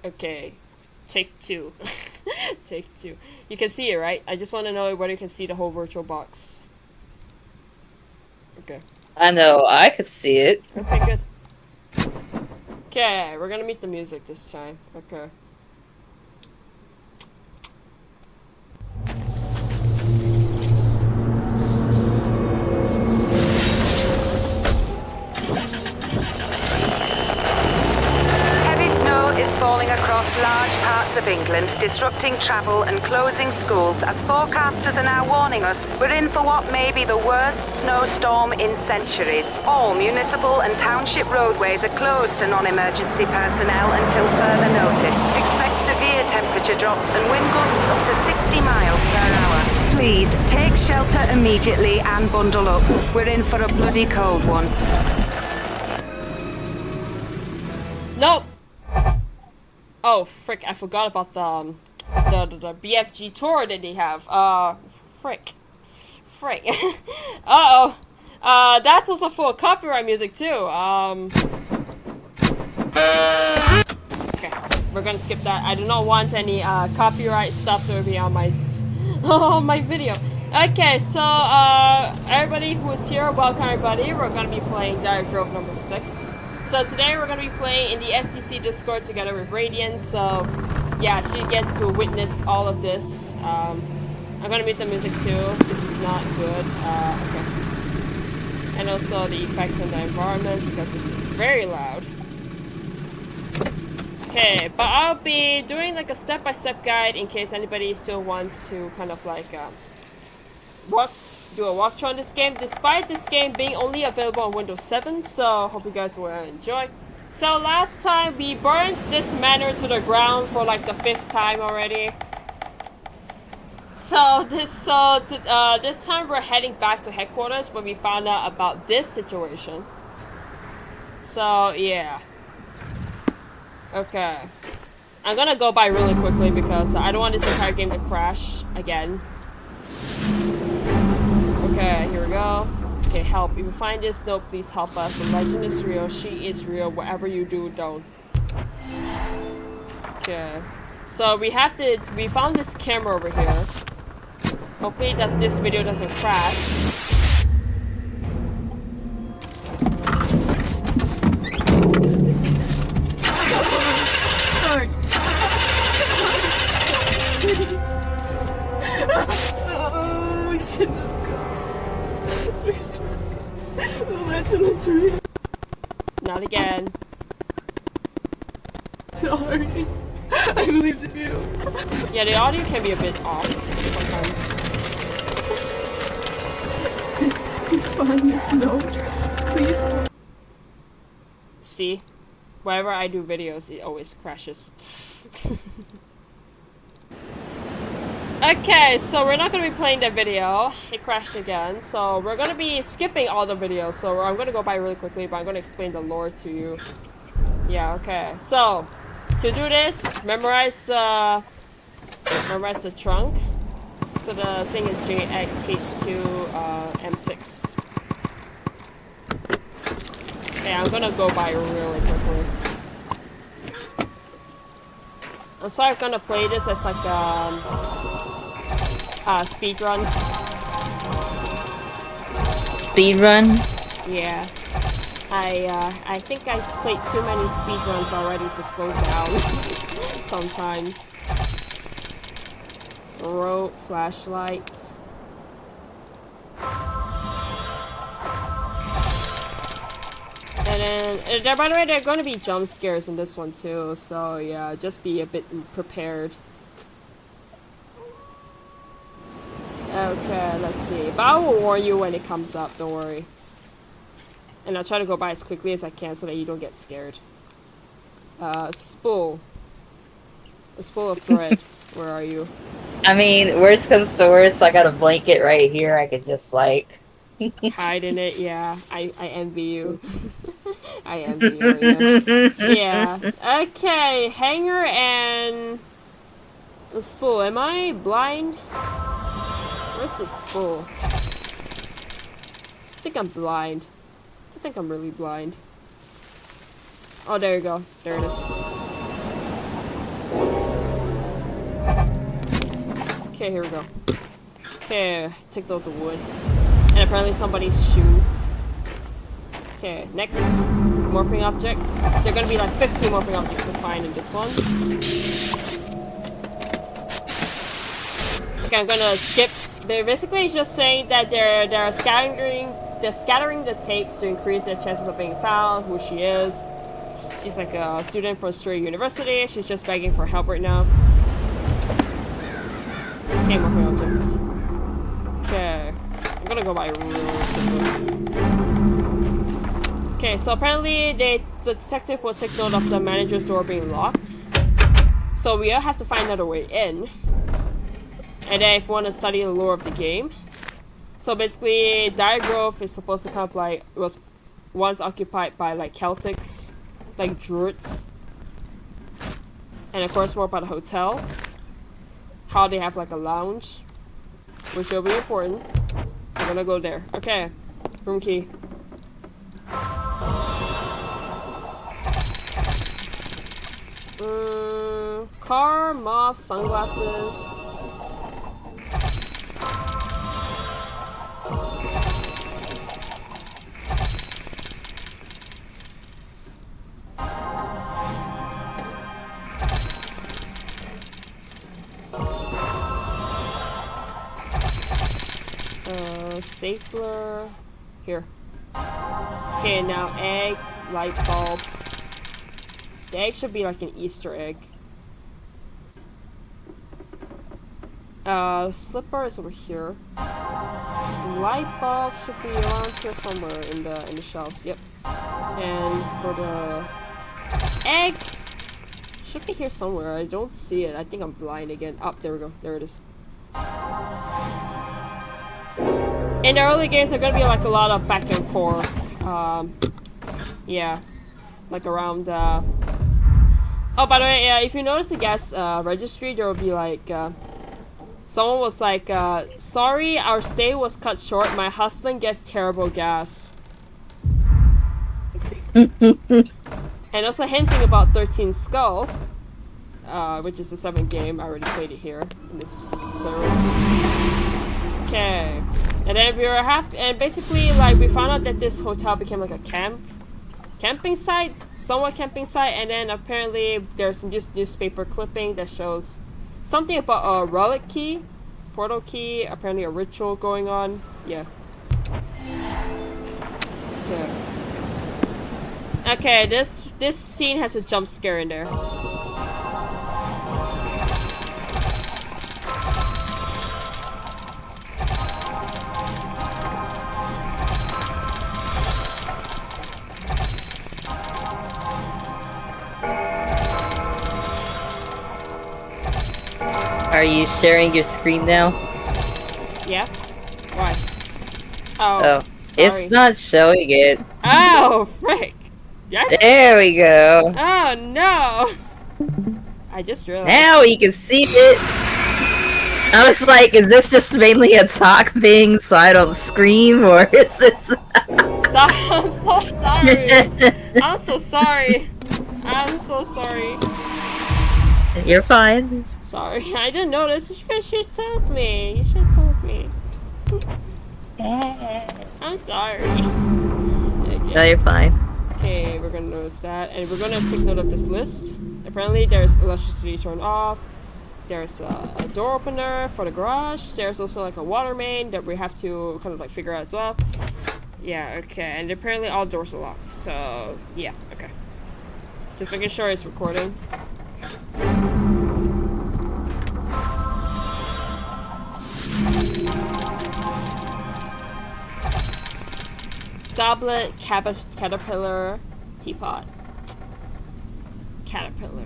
Okay. Take two. Take two. You can see it, right? I just want to know whether you can see the whole virtual box. Okay. I know, I could see it. Okay, good. Okay, we're gonna meet the music this time. Okay. Falling across large parts of England, disrupting travel and closing schools as forecasters are now warning us we're in for what may be the worst snowstorm in centuries. All municipal and township roadways are closed to non-emergency personnel until further notice. Expect severe temperature drops and wind gusts up to 60 miles per hour. Please, take shelter immediately and bundle up. We're in for a bloody cold one. Nope! Oh, frick, I forgot about the BFG tour that they have. Frick. Frick. Uh-oh. That's also full of copyright music, too. Okay, we're gonna skip that. I do not want any, copyright stuff to be on my, my video. Okay, so, everybody who's here, welcome everybody. We're gonna be playing Dire Grove number 6. So today we're going to be playing in the SDC Discord together with Radiant, so yeah, she gets to witness all of this. I'm going to mute the music too, this is not good, okay. And also the effects on the environment, because it's very loud. Okay, but I'll be doing like a step-by-step guide in case anybody still wants to kind of like, do a walkthrough on this game, despite this game being only available on Windows 7, so hope you guys will enjoy. So last time we burned this manor to the ground for like the 5th time already. So this time we're heading back to headquarters when we found out about this situation. So yeah. Okay. I'm gonna go by really quickly because I don't want this entire game to crash again. Okay, here we go. Okay, help. If you find this note, please help us. The legend is real. She is real. Whatever you do, don't. Okay. So we found this camera over here. Hopefully this video doesn't crash. Sorry. Oh, we shouldn't have gone. That's in the tree. Not again. Sorry. I believed in you. Yeah, the audio can be a bit off sometimes. You find this note, please. See? Whenever I do videos, it always crashes. Okay, so we're not going to be playing that video. It crashed again. So we're going to be skipping all the videos. So I'm going to go by really quickly, but I'm going to explain the lore to you. Yeah, okay. So, to do this, memorize the trunk. So the thing is JXH2M6. Okay, I'm going to go by really quickly. I'm sorry I'm going to play this as like speed run. Speed run? Yeah. I think I played too many speed runs already to slow down sometimes. Rope, flashlight. And then, by the way, there are going to be jump scares in this one too, so yeah, just be a bit prepared. Okay, let's see. But I will warn you when it comes up, don't worry. And I'll try to go by as quickly as I can so that you don't get scared. Spool. A spool of thread. Where are you? I mean, worst comes to worst, I got a blanket right here, I could just like... hide in it, yeah. I envy you. I envy you, yeah. Yeah. Okay, hanger and... the spool. Am I blind? Where's the spool? I think I'm blind. I think I'm really blind. Oh, there you go. There it is. Okay, here we go. Okay, take out the wood. And apparently somebody's shoe. Okay, next morphing object. There are gonna be like 50 morphing objects to find in this one. Okay, I'm gonna skip. They're basically just saying that they're scattering the tapes to increase their chances of being found, who she is. She's like a student from Surrey University. She's just begging for help right now. Okay, morphing objects. Okay, I'm gonna go by rules. Okay, so apparently the detective will take note of the manager's door being locked. So we have to find another way in. And then if we want to study the lore of the game. So basically, Dire Grove is supposed to come like, it was once occupied by like Celtics, like Druids. And of course more about the hotel. How they have like a lounge. Which will be important. I'm gonna go there. Okay, room key. Car, moth, sunglasses. Stapler. Here. Okay, now egg, light bulb. The egg should be like an Easter egg. Slipper is over here. Light bulb should be around here somewhere in the shelves. Yep. And for the egg, should be here somewhere. I don't see it. I think I'm blind again. Oh, there we go. There it is. In the early games, there's gonna be like a lot of back and forth. Yeah, like around. Oh, by the way, if you notice the gas registry, there will be like someone was like, "Sorry, our stay was cut short. My husband gets terrible gas." And also hinting about 13 Skull, which is the 7th game. I already played it here in this server. Okay. And then and basically like we found out that this hotel became like a camping site, somewhat camping site, and then apparently there's some newspaper clipping that shows something about a relic key, portal key, apparently a ritual going on. Yeah. Okay, this scene has a jump scare in there. Are you sharing your screen now? Yeah? Why? Oh, Oh, sorry. it's not showing it. Oh, frick! Yes. There we go. Oh no! I just realized. Now we can see it. I was like, is this just mainly a talk thing so I don't scream, or is this? I'm so sorry. I'm so sorry. I'm so sorry. You're fine. Sorry, I didn't notice. You should have told me. You should have told me. I'm sorry. Okay. No, you're fine. Okay, we're gonna notice that, and we're gonna take note of this list. Apparently, there's electricity turned off. There's a door opener for the garage. There's also like a water main that we have to kind of like figure out as well. Yeah, okay, and apparently all doors are locked. So yeah, okay. Just making sure it's recording. Goblet, caterpillar, teapot. Caterpillar.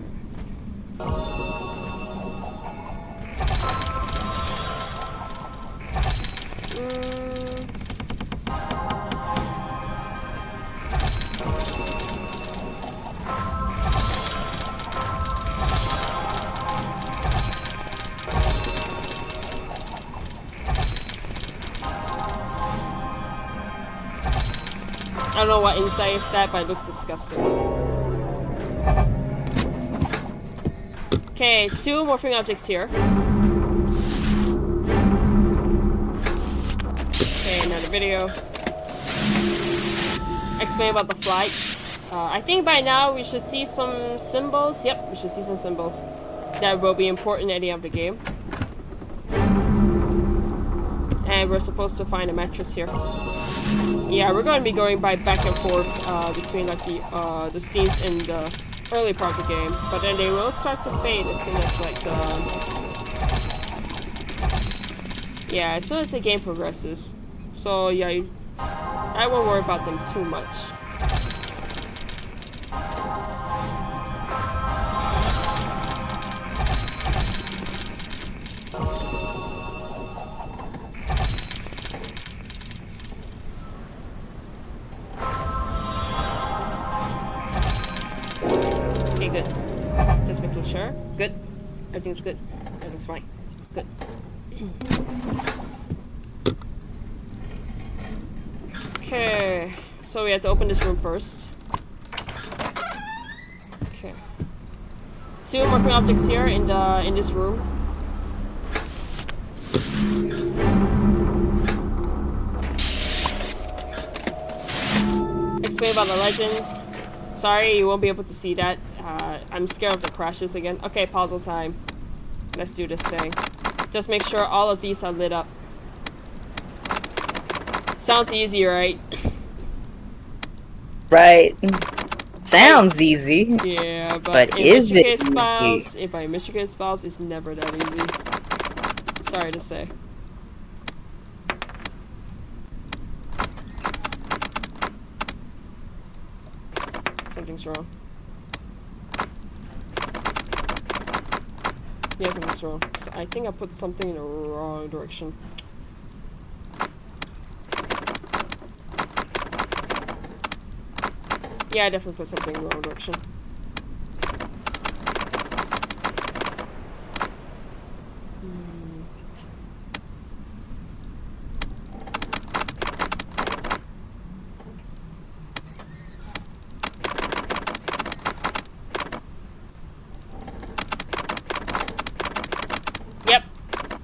I don't know what inside is that, but it looks disgusting. Okay, 2 morphing objects here. another video. Explain about the flight. I think by now we should see some symbols. Yep, we should see some symbols that will be important at the end of the game. And we're supposed to find a mattress here. Yeah, we're going to be going back and forth between like the scenes in the early part of the game, but then they will start to fade as soon as like yeah, as soon as the game progresses. So yeah, I won't worry about them too much. Okay, good. Just making sure. Good. Everything's good. Everything's fine. Good. Okay, so we have to open this room first. Okay. 2 marking objects here in this room. Explain about the legends. Sorry, you won't be able to see that. I'm scared of the crashes again. Okay, puzzle time. Let's do this thing. Just make sure all of these are lit up. Sounds easy, right? Right. Sounds easy. Yeah, but in is Mr. it K's files, easy? by Mr. K's files, it's never that easy. Sorry to say. Something's wrong. Yeah, something's wrong. So I think I put something in the wrong direction. Yeah, I definitely put something in the wrong direction. Yep,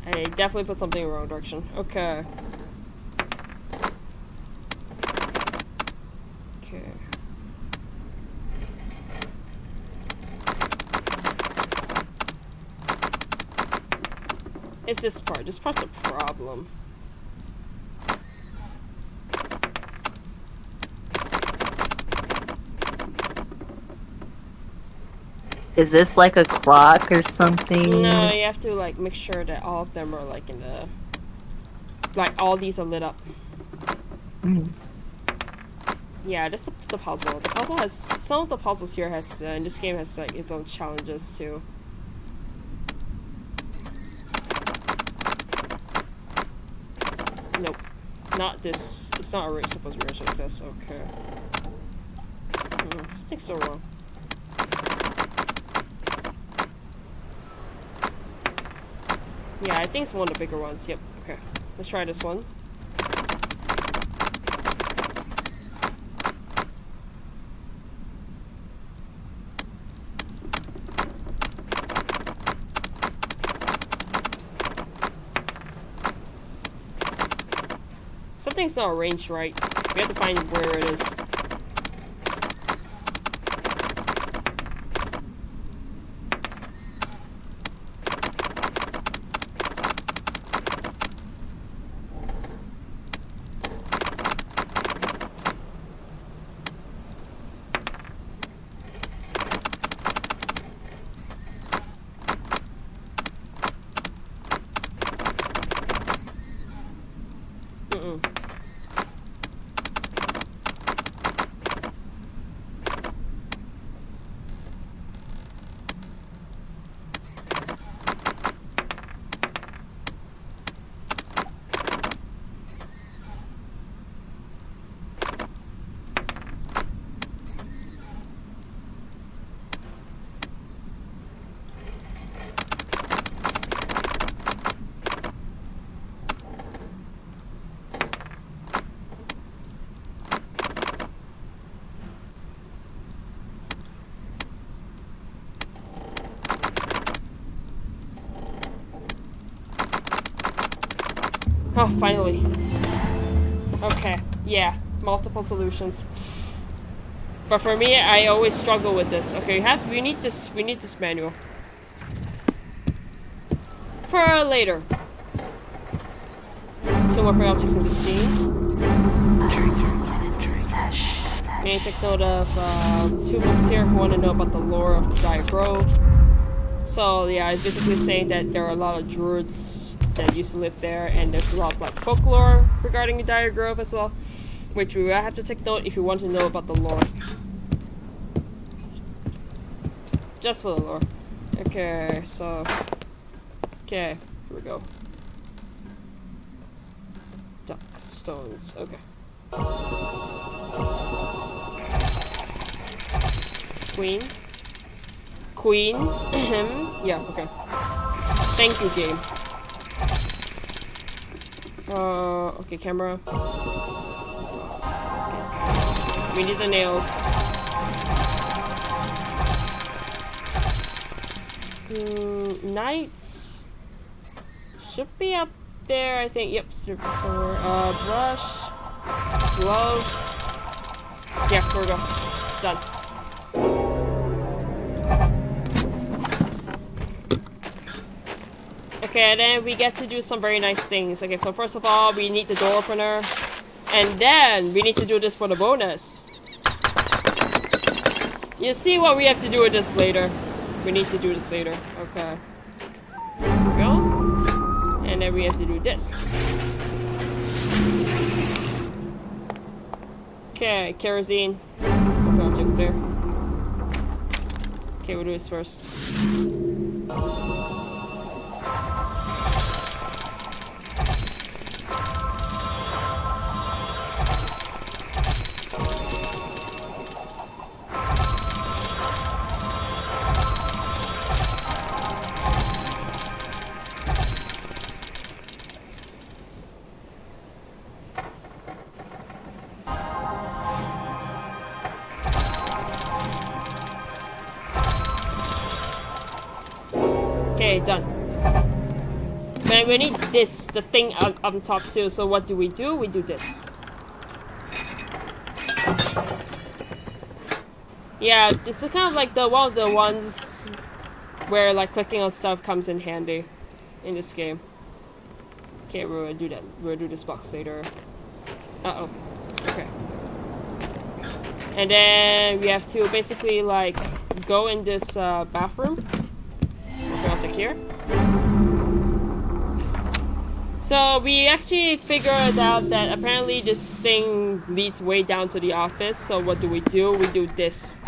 I definitely put something in the wrong direction. Okay. Okay. It's this part. This part's a problem. Is this like a clock or something? No, you have to like make sure that all of them are like in the, like all these are lit up. Mm. Yeah, that's the puzzle. The puzzle has some of the puzzles here has in this game has like its own challenges too. Nope, not this. It's not already supposed to be like this. Okay. Something's so wrong. Yeah, I think it's one of the bigger ones. Yep. Okay. Let's try this one. Something's not arranged right. We have to find where it is. Oh, finally. Okay, yeah, multiple solutions. But for me, I always struggle with this. Okay, we need this manual. For later. 2 more free objects in the scene. May take note of 2 books here if you want to know about the lore of Dire Grove. So yeah, it's basically saying that there are a lot of druids that used to live there, and there's a lot of like folklore regarding Dire Grove as well, which we will have to take note if you want to know about the lore. Just for the lore. Okay, so okay, here we go. Duck stones. Okay. Queen. Yeah, okay. Thank you, game. Okay, camera. We need the nails. Knights should be up there, I think. Yep, somewhere. Brush. Glove. Yeah, here we go. Done. Okay, and then we get to do some very nice things. Okay, so first of all, we need the door opener. And then we need to do this for the bonus. You see what we have to do with this later. We need to do this later. Okay. There we go. And then we have to do this. Okay, kerosene. Okay, I'll take it there. Okay, we'll do this first. Okay, done. Man, we need this, the thing up on top too. So what do? We do this. Yeah, this is kind of like one of the ones where like clicking on stuff comes in handy in this game. Okay, we're gonna do that. We'll do this box later. Uh-oh. Okay. And then we have to basically like go in this bathroom. Okay, I'll take here. So we actually figured out that apparently this thing leads way down to the office. So what do? We do this.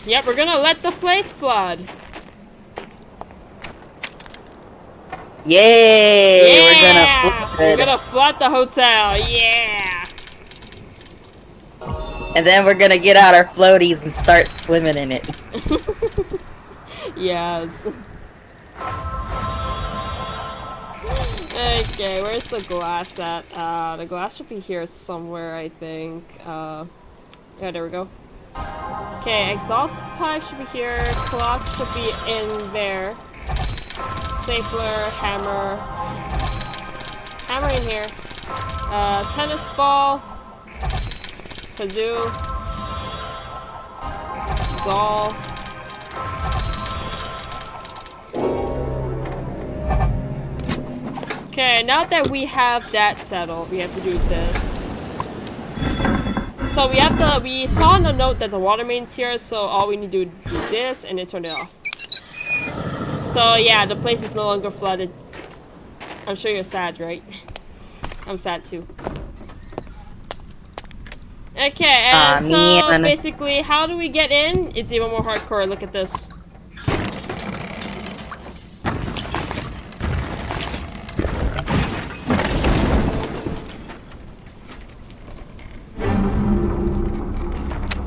Yep, we're gonna let the place flood. Yay! Yeah! We're gonna flood the hotel. Yeah! And then we're gonna get out our floaties and start swimming in it. Yes. Okay, where's the glass at? The glass should be here somewhere, I think. Yeah, there we go. Okay, exhaust pipe should be here. Clock should be in there. Stapler, hammer. Hammer in here. Tennis ball. Kazoo. Doll. Okay, now that we have that settled, we have to do this. So we saw on the note that the water main's here, so all we need to do is do this and then turn it off. So yeah, the place is no longer flooded. I'm sure you're sad, right? I'm sad too. Okay, and so man. basically, how do we get in? It's even more hardcore. Look at this.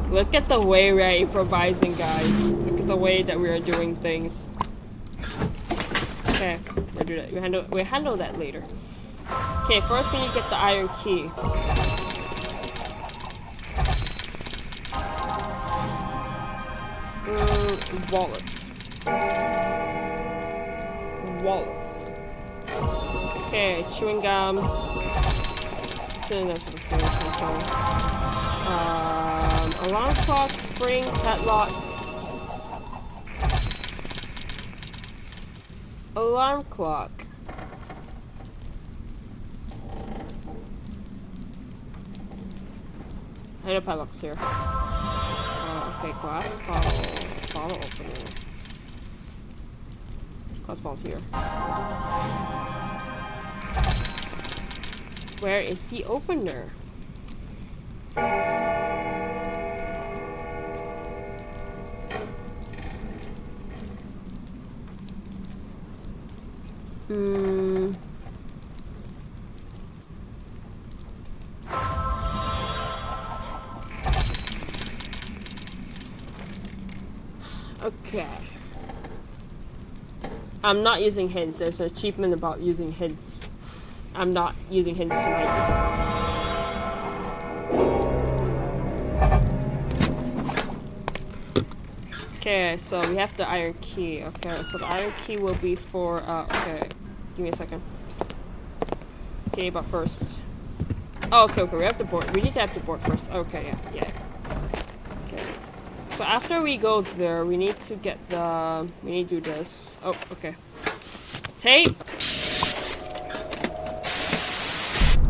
Look at the way we are improvising, guys. Look at the way that we are doing things. Okay, we'll do that. We'll handle that later. Okay, first we need to get the iron key. Wallet. Okay, chewing gum. Alarm clock, spring, padlock. Alarm clock. I know padlock's here. Okay, glass bottle opener. Glass bottle's here. Where is the opener? Okay. I'm not using hints. There's an achievement about using hints. I'm not using hints tonight. Okay, so we have the iron key. Okay, so the iron key will be for, okay. Give me a second. Okay, but first. Oh, okay, we have the board. We need to have the board first. Okay, yeah. Okay. So after we go there, we need to get the, we need to do this. Oh, okay. Tape!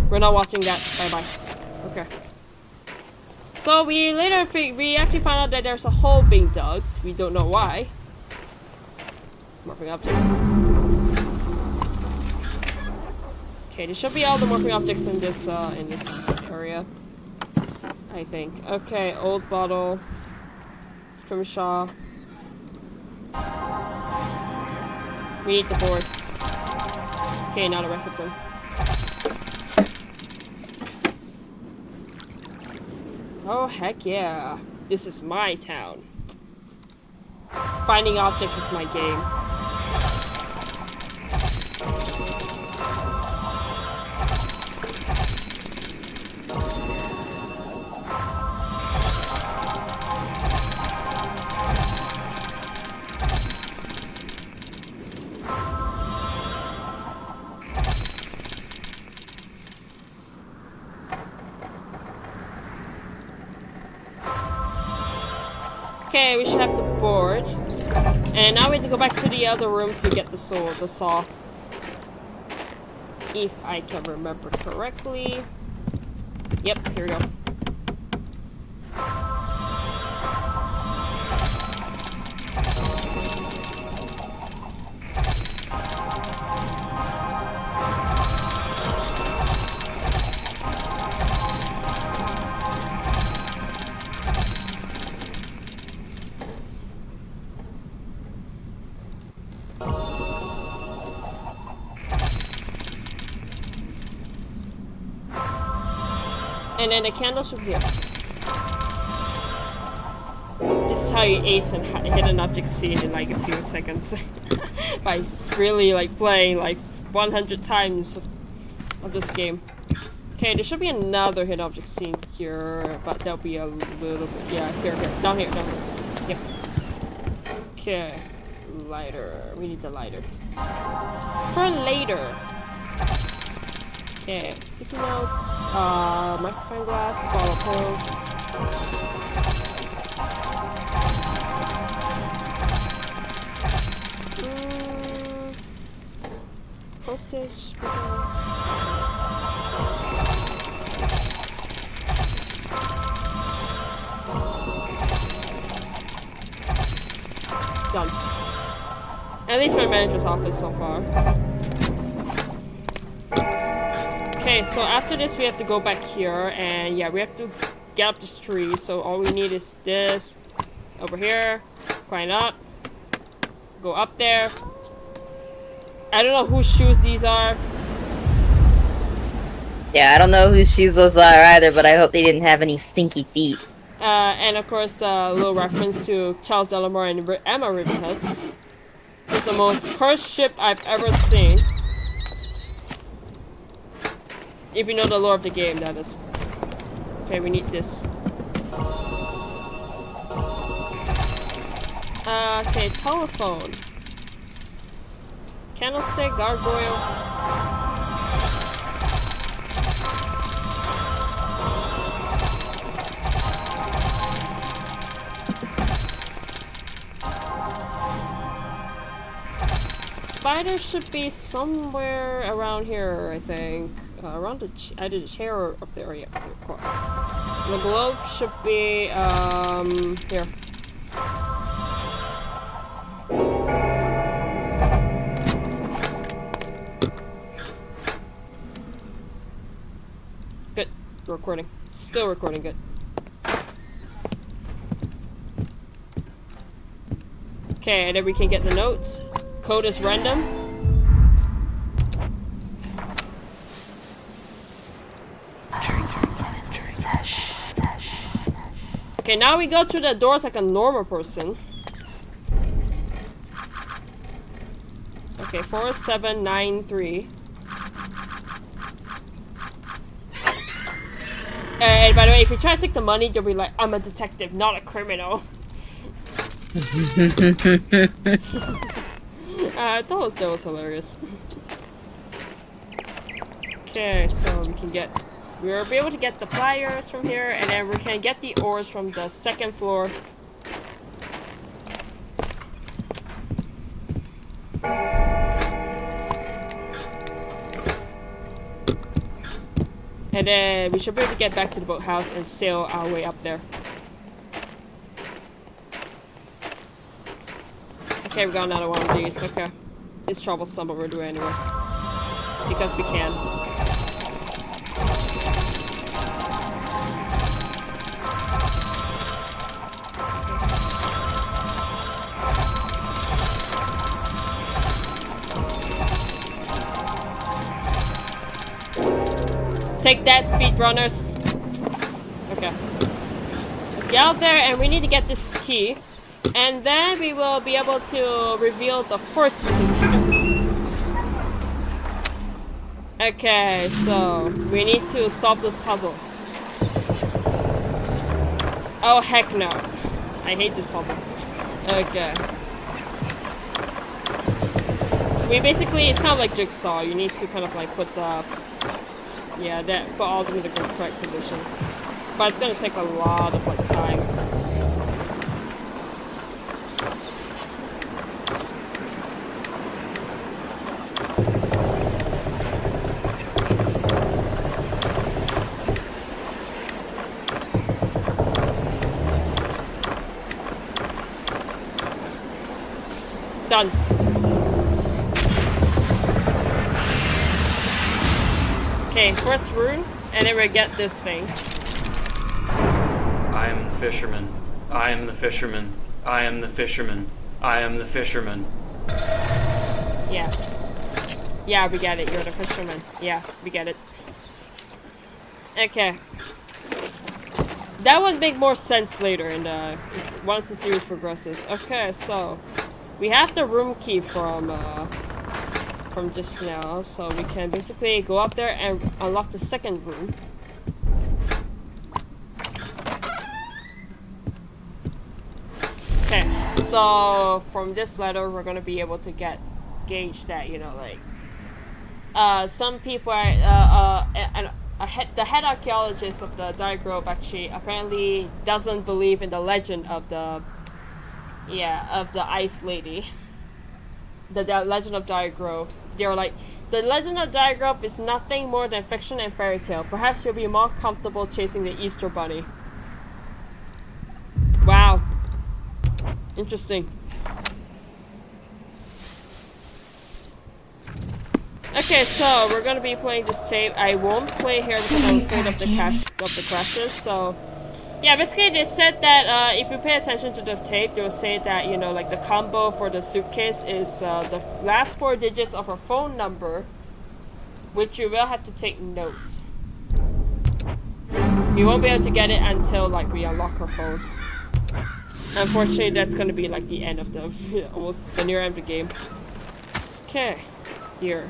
We're not watching that. Bye-bye. Okay. So we later we actually found out that there's a hole being dug. We don't know why. Morphing objects. Okay, there should be all the morphing objects in this area. I think. Okay, old bottle. Scrimshaw. We need the board. Okay, now the rest of them. Oh, heck yeah. This is my town. Finding objects is my game. Okay, we should have the board. And now we have to go back to the other room to get the saw. If I can remember correctly. Yep, here we go. And then the candle should be here. This is how you ace and hit an object scene in like a few seconds. By really like playing like 100 times of this game. Okay, there should be another hit object scene here, but that'll be a little bit, yeah, here, down here. Yep. Okay, lighter. We need the lighter. For later. Okay, sticky notes, microphone glass, bottle pills. Postage. Done. At least my manager's office so far. Okay, so after this we have to go back here, and yeah, we have to get up this tree, so all we need is this, over here, climb up, go up there. I don't know whose shoes these are. Yeah, I don't know whose shoes those are either, but I hope they didn't have any stinky feet. And of course, a little reference to Charles Delamore and Emma Rivenhurst. It's the most cursed ship I've ever seen. If you know the lore of the game, that is. Okay, we need this. Okay, telephone. Candlestick, gargoyle. spider should be somewhere around here, I think. Around the either the chair or up there. Yeah, up there. The glove should be here. Good. Recording. Still recording. Good. Okay, and then we can get the notes. Code is random. Okay, now we go through the doors like a normal person. Okay, 4793. And by the way, if you try to take the money, you'll be like, I'm a detective, not a criminal. That was hilarious. Okay, so we'll be able to get the pliers from here, and then we can get the ores from the second floor. And then we should be able to get back to the boathouse and sail our way up there. Okay, we got another one of these. Okay. It's troublesome, but we'll do it anyway. Because we can. Take that, speedrunners. Okay. Let's get out there, and we need to get this key. And then we will be able to reveal the first missing student. Okay, so we need to solve this puzzle. Oh, heck no. I hate this puzzle. Okay. It's kind of like Jigsaw. You need to kind of like put the... Yeah, put all of them in the correct position. But it's gonna take a lot of like time. Done. Okay, first rune, and then we get this thing. I am the fisherman. I am the fisherman. I am the fisherman. I am the fisherman. Yeah. Yeah, we get it. You're the fisherman. Yeah, we get it. Okay. That would make more sense later once the series progresses. Okay, so we have the room key from just now, so we can basically go up there and unlock the second room. Okay, so from this letter, we're gonna be able to gauge that, you know, like some people are the head archaeologist of the Dire Grove actually apparently doesn't believe in the legend of the ice lady. The legend of Dire Grove. They're like, the legend of Dire Grove is nothing more than fiction and fairy tale. Perhaps you'll be more comfortable chasing the Easter Bunny. Wow. Interesting. Okay, so we're gonna be playing this tape. I won't play here because I'm afraid of the crashes. So, yeah, basically they said that if you pay attention to the tape, they'll say that, you know, like the combo for the suitcase is the last 4 digits of her phone number, which you will have to take notes. We won't be able to get it until like we unlock her phone. Unfortunately, that's gonna be like the end of the almost the near end of the game. Okay, here.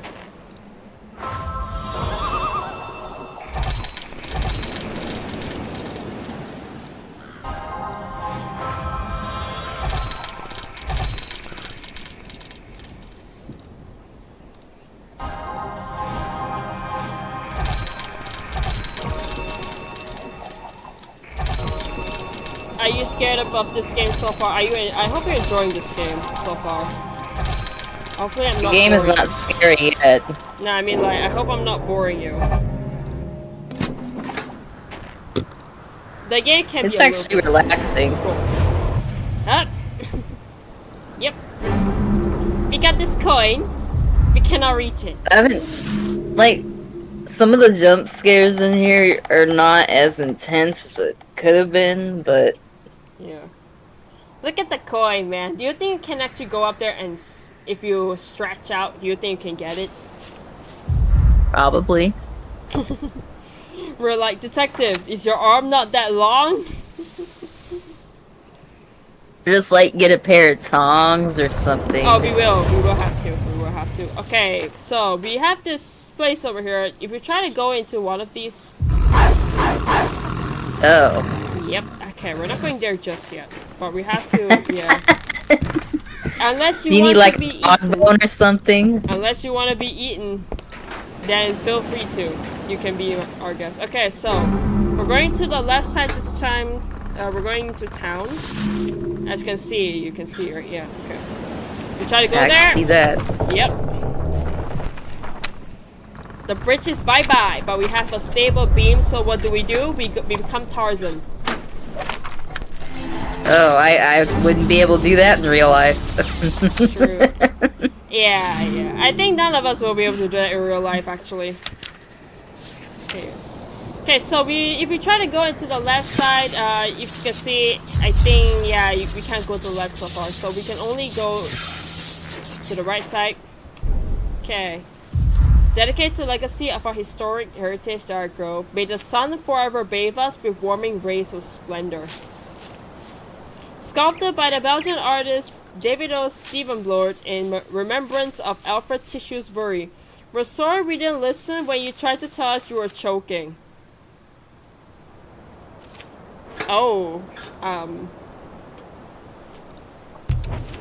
Are you scared of this game so far? I hope you're enjoying this game so far. Hopefully I'm The not game is boring. not scary yet. No, I mean like I hope I'm not boring you. The game can It's be a actually little bit relaxing. cool. Huh? Yep. We got this coin. We cannot reach it. I haven't, like, some of the jump scares in here are not as intense as it could have been, but Yeah. Look at the coin, man. Do you think you can actually go up there and if you stretch out, do you think you can get it? probably. We're like, detective, is your arm not that long? Just, like, get a pair of tongs or something. Oh, we will have to. We will have to. Okay, so we have this place over here. If we try to go into one of these. Oh. Yep. Okay, we're not going there just yet, but we have to. Yeah. Unless Do you want need, like, to be a dog eaten. bone or something? Unless you want to be eaten, then feel free to. You can be our guest. Okay, so we're going to the left side this time. We're going to town. As you can see right. Yeah. Okay. We try to go I there. can see that. Yep. The bridge is bye-bye, but we have a stable beam, so what do? We become Tarzan. Oh, I wouldn't be able to do that in real life. True. Yeah. I think none of us will be able to do that in real life, actually. Okay, so if we try to go into the left side, if you can see, I think, yeah, we can't go to the left so far, so we can only go to the right side. Okay. Dedicated to the legacy of our historic heritage, Dark Grove, may the sun forever bathe us with warming rays of splendor. Sculpted by the Belgian artist Davido Stevenblord in remembrance of Alfred Tishewsbury. We're sorry we didn't listen when you tried to tell us you were choking. Oh,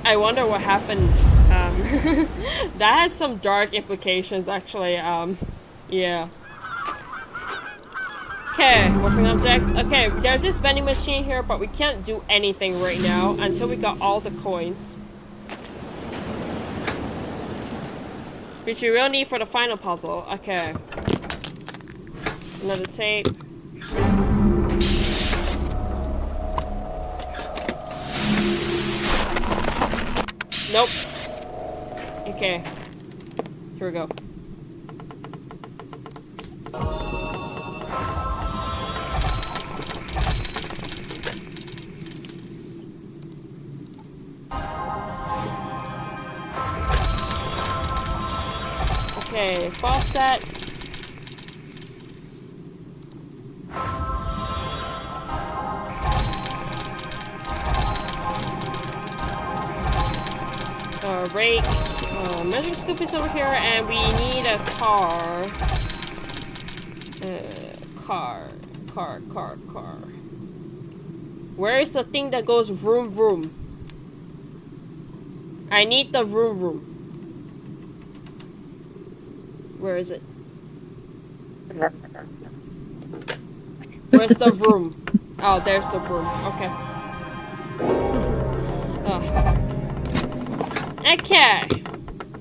I wonder what happened. That has some dark implications, actually. Yeah. Okay, working objects. Okay, there's this vending machine here, but we can't do anything right now until we got all the coins. Which we will need for the final puzzle. Okay. Another tape. Nope. Okay. Here we go. Okay, faucet. Rake. Measuring scoop is over here, and we need a car. Car. Where is the thing that goes vroom vroom? I need the vroom vroom. Where is it? Where's the vroom? Oh, there's the vroom. Okay. Oh. Okay.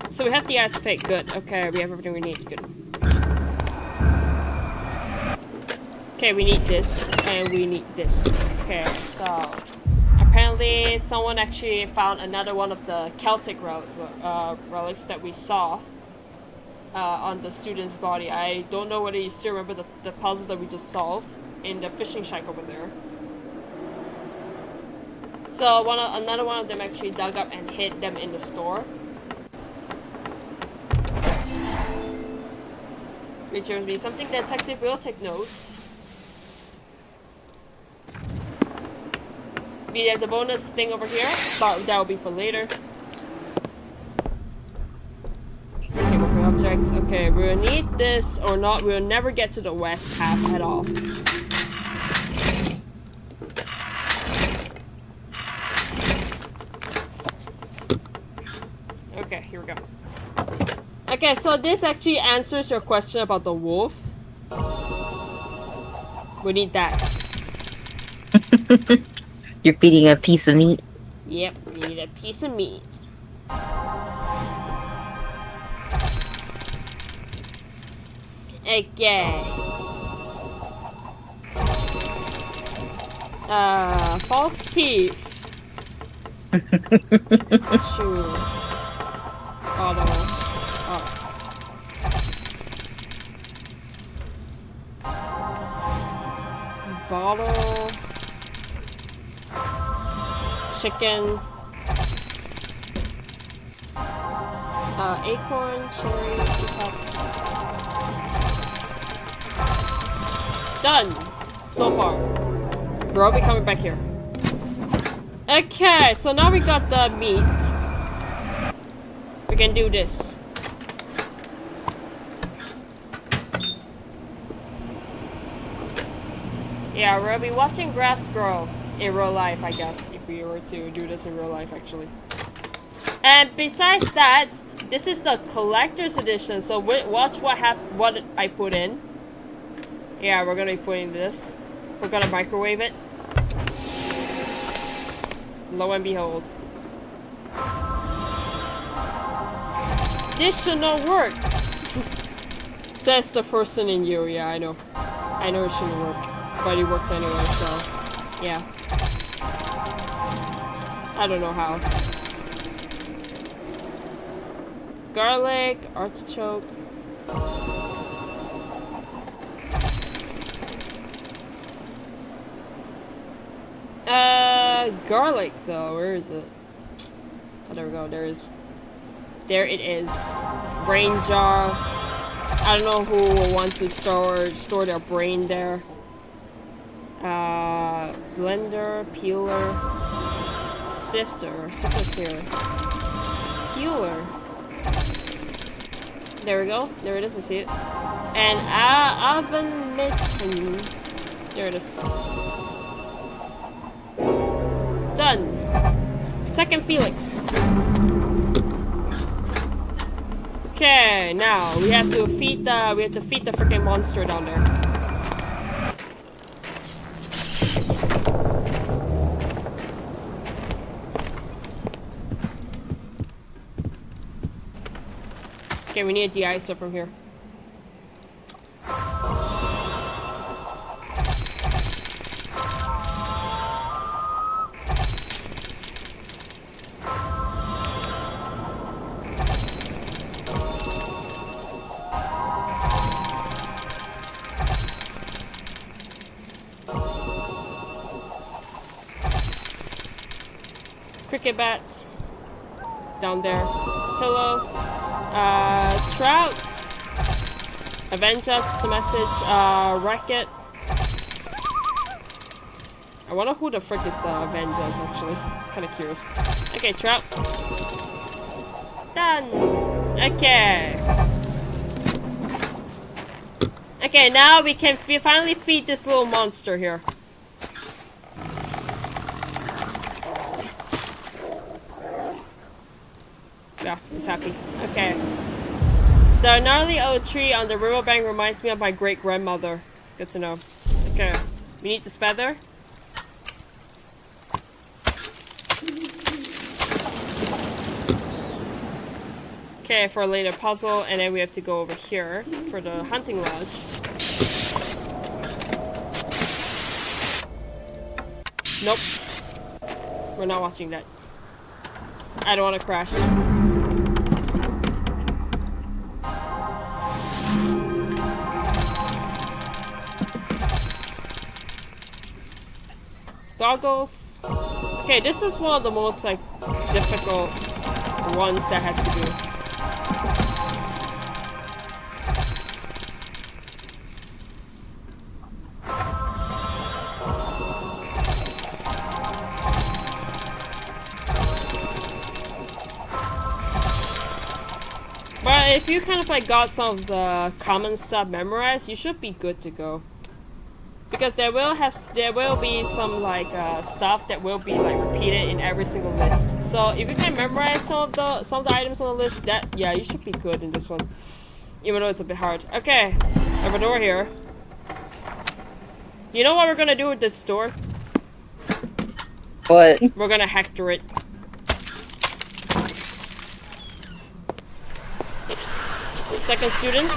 So we have the ice pick. Good. Okay, we have everything we need. Good. Okay, we need this, and we need this. Okay, so apparently someone actually found another one of the Celtic relics that we saw on the student's body. I don't know whether you still remember the puzzle that we just solved in the fishing shack over there. So another one of them actually dug up and hid them in the store. Which would be something the detective will take notes. We have the bonus thing over here, but that will be for later. Okay, working objects. Okay, we'll need this or not. We'll never get to the west path at all. Okay, here we go. Okay, so this actually answers your question about the wolf. We need that. You're feeding a piece of meat. Yep, we need a piece of meat. Okay. False teeth. Shoe. Bottle. Art. Bottle. Chicken. Acorn, cherry, teacup. Done! So far. Bro, be coming back here. Okay, so now we got the meat. We can do this. Yeah, we'll be watching grass grow in real life, I guess, if we were to do this in real life, actually. And besides that, this is the collector's edition, so watch what I put in. Yeah, we're gonna be putting this. We're gonna microwave it. Lo and behold. This should not work. Says the person in you. Yeah, I know. I know it shouldn't work. But it worked anyway, so yeah. I don't know how. Garlic, artichoke. Garlic though, where is it? Oh, there we go, there it is. Brain jar. I don't know who will want to store their brain there. Blender, peeler, sifter's here. Peeler. There we go. There it is. I see it. And oven mitten. There it is. Done. Second Felix. Okay, now we have to feed the freaking monster down there. Okay, we need a de-icer from here. Cricket bat. Down there. Pillow. Trouts. Avenge us, the message. Racket. I wonder who the frick is Avenge us, actually. Kinda curious. Okay, trout. Done. Okay. Okay, now we can finally feed this little monster here. Yeah, he's happy. Okay. The gnarly oak tree on the riverbank reminds me of my great-grandmother. Good to know. Okay. We need this feather. Okay, for a later puzzle, and then we have to go over here for the hunting lodge. Nope. We're not watching that. I don't want to crash. Goggles. Okay, this is one of the most like difficult ones that I had to do. But if you kind of like got some of the common stuff memorized, you should be good to go. Because there will be some like stuff that will be like repeated in every single list. So if you can memorize some of the items on the list, yeah, you should be good in this one. Even though it's a bit hard. Okay, I have a door here. You know what we're gonna do with this door? What? We're gonna hector it. Second student.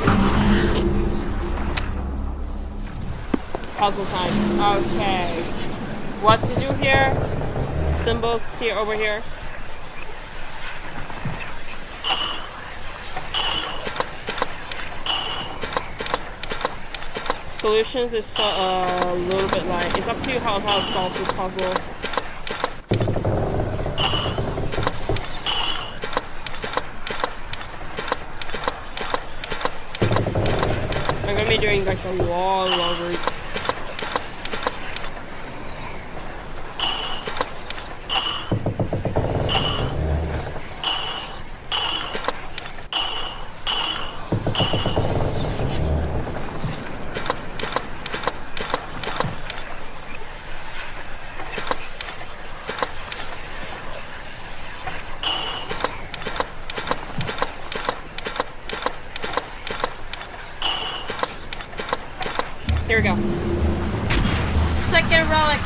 Puzzle time. Okay. What to do here? Symbols here, over here. Solutions is a little bit like, it's up to you how to solve this puzzle. I'm gonna be doing like a long route. Here we go. Second relic.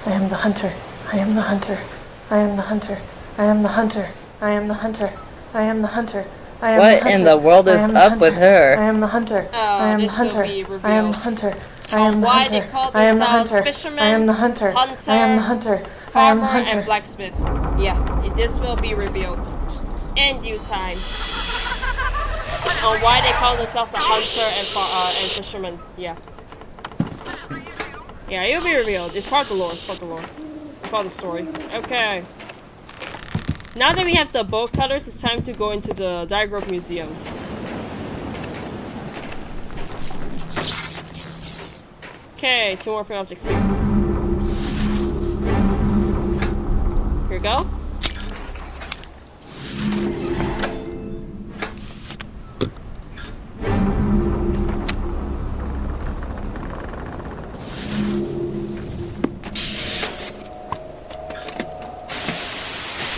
I am the hunter. I am the hunter. I am the hunter. I am the hunter. I am the hunter. I am the hunter. I am the hunter. What in the world is up with I her? am the hunter. I am the hunter. I am the hunter. I am the Why they hunter. call I am the themselves hunter. fishermen, I am the hunter. hunter, I am the hunter. I am farmer, the hunter. and blacksmith. Yeah, this will be revealed in due time. On why they call themselves a hunter and fisherman. Yeah. Yeah, it'll be revealed. It's part of the lore. It's part of the lore. It's part of the story. Okay. Now that we have the bolt cutters, it's time to go into the Diagrove Museum. Okay, 2 more free objects here. Here we go.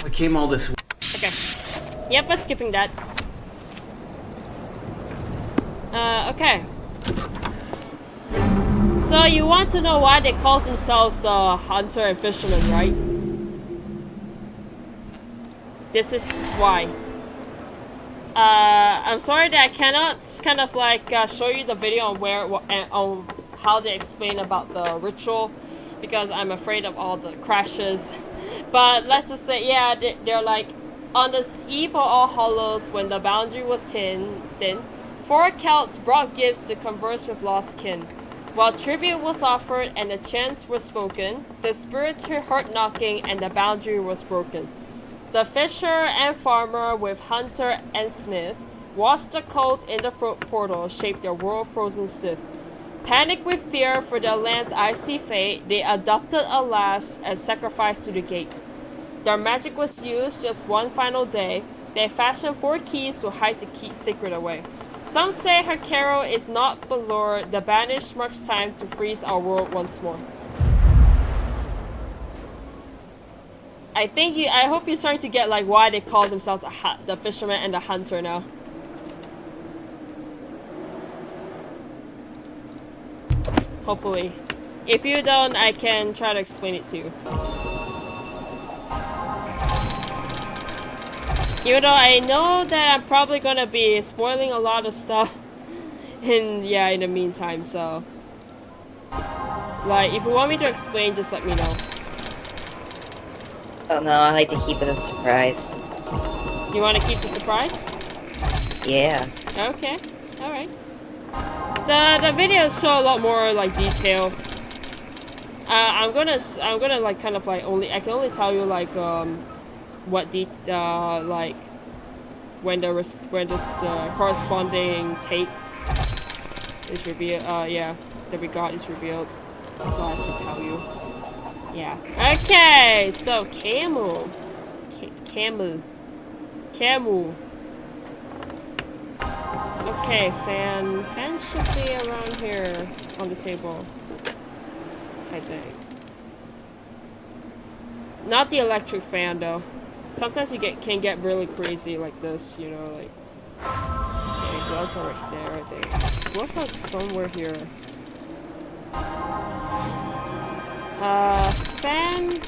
We came all this way. Okay. Yep, we're skipping that. Okay. So you want to know why they call themselves hunter and fisherman, right? This is why. I'm sorry that I cannot kind of like show you the video on on how they explain about the ritual, because I'm afraid of all the crashes. But let's just say, yeah, they're like, on the eve of All Hallows, when the boundary was thin, 4 Celts brought gifts to converse with lost kin. While tribute was offered and the chants were spoken, the spirits heard knocking and the boundary was broken. The fisher and farmer with hunter and smith watched the cold in the portal shape their world frozen stiff. Panicked with fear for their land's icy fate, they adopted a lass as sacrifice to the gate. Their magic was used just one final day. They fashioned 4 keys to hide the key secret away. Some say her carol is not but lore. The banished marks time to freeze our world once more. I hope you're starting to get like why they call themselves the fisherman and the hunter now. Hopefully. If you don't, I can try to explain it to you. Even though I know that I'm probably gonna be spoiling a lot of stuff in the meantime, so like if you want me to explain, just let me know. Oh no, I like to keep it a surprise. You want to keep the surprise? Yeah. Okay. All right. The videos show a lot more like detail. I'm gonna like kind of like I can only tell you like what like when this corresponding tape is revealed. Yeah, that we got is revealed. That's all I can tell you. Yeah. Okay. So camel. Okay, fan should be around here on the table, I think. Not the electric fan though. Sometimes you can get really crazy like this, you know, like. Okay, gloves are right there, I think. Gloves are somewhere here. Fan.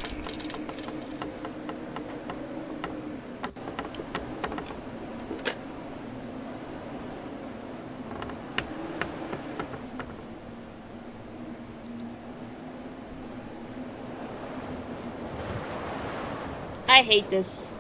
I hate this.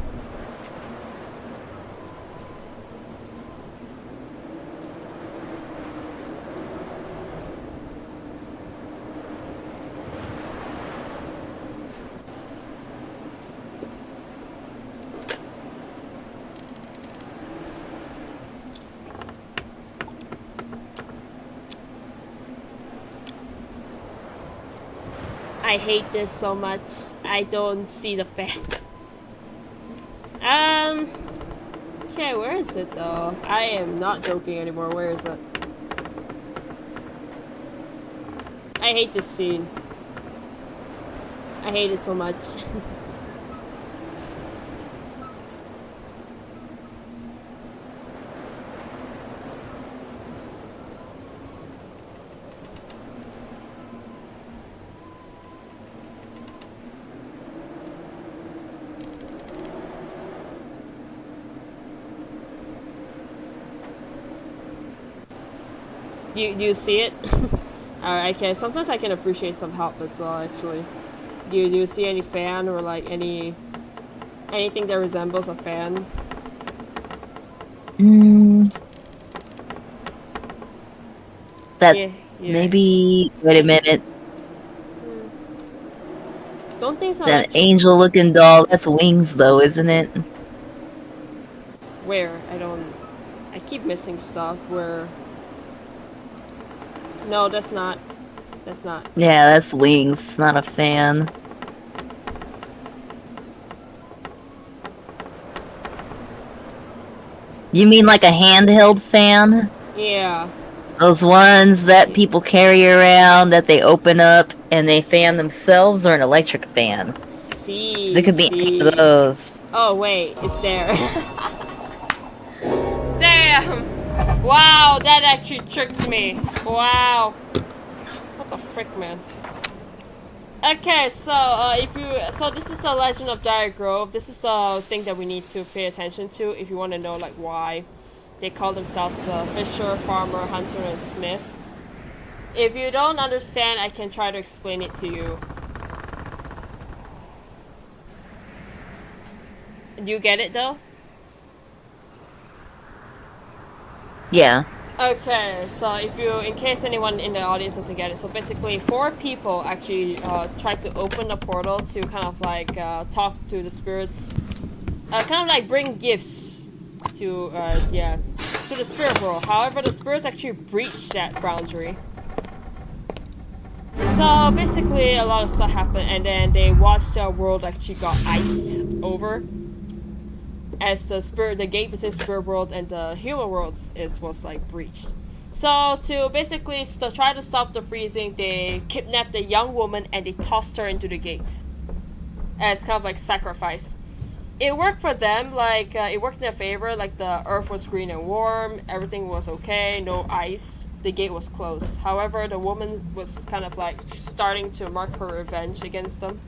I hate this so much. I don't see the fan. Okay, where is it though? I am not joking anymore. Where is it? I hate this scene. I hate it so much. Do you see it? Alright, okay. Sometimes I can appreciate some help as well, actually. Do you see any fan or like anything that resembles a fan? That Yeah. maybe. Wait a minute. Don't think so. That angel-looking doll. That's Wings, though, isn't it? Where? I keep missing stuff. Where? No, that's not. That's not. Yeah, that's Wings. It's not a fan. You mean like a handheld fan? Yeah. Those ones that people carry around that they open up and they fan themselves, or an electric fan? 'Cause it could be any of those. Oh wait, it's there. Damn! Wow, that actually tricked me. Wow. What the frick, man? Okay, so this is the Legend of Dire Grove. This is the thing that we need to pay attention to if you want to know like why they call themselves Fisher, Farmer, Hunter, and Smith. If you don't understand, I can try to explain it to you. Do you get it though? Yeah. Okay, so in case anyone in the audience doesn't get it, so basically 4 people actually tried to open the portal to kind of like talk to the spirits, kind of like bring gifts to the spirit world. However, the spirits actually breached that boundary. So basically a lot of stuff happened, and then they watched the world actually got iced over. As the gate between spirit world and the human world was like breached. So to basically try to stop the freezing, they kidnapped a young woman and they tossed her into the gate as kind of like sacrifice. It worked for them, like it worked in their favor. Like the earth was green and warm, everything was okay, no ice. The gate was closed. However, the woman was kind of like starting to mark her revenge against them.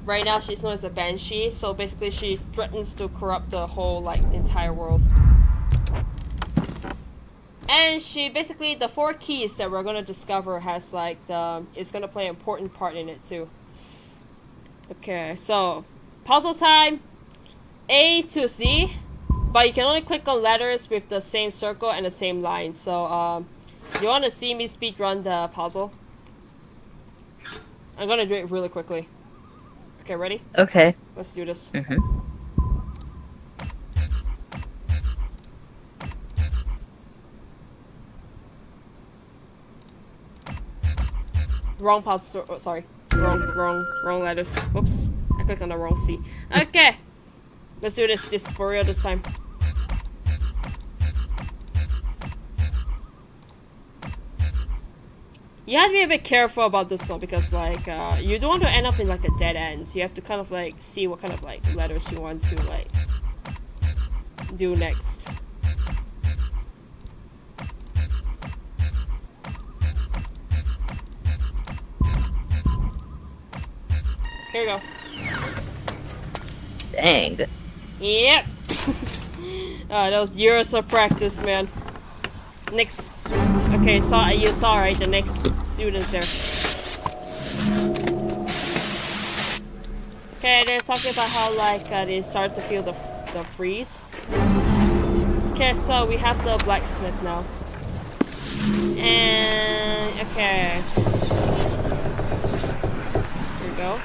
Right now, she's known as a Banshee, so basically she threatens to corrupt the whole, like, entire world. And she basically, the 4 keys that we're gonna discover has, like, is gonna play an important part in it, too. Okay, so, puzzle time! A to Z, but you can only click on letters with the same circle and the same line, so, you wanna see me speedrun the puzzle? I'm gonna do it really quickly. Okay, ready? Okay. Let's do this. Wrong puzzle. Oh, sorry. Wrong letters. Whoops. I clicked on the wrong C. Okay. Let's do this for real this time. You have to be a bit careful about this one because, like, you don't want to end up in, like, a dead end. So you have to kind of, like, see what kind of, like, letters you want to, like, do next. Here we go. Dang. Yep. That was years of practice, man. Next. Okay, you saw right, the next students there. Okay, they're talking about how like they start to feel the freeze. Okay, so we have the blacksmith now. And okay. Here we go.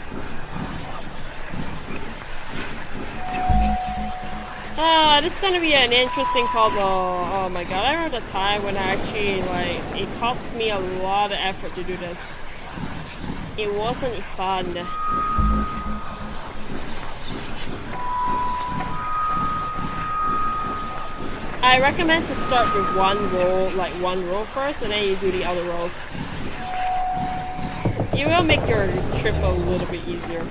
This is gonna be an interesting puzzle. Oh my god, I remember the time when I actually, like, it cost me a lot of effort to do this. It wasn't fun. I recommend to start with one row first, and then you do the other rows. It will make your trip a little bit easier.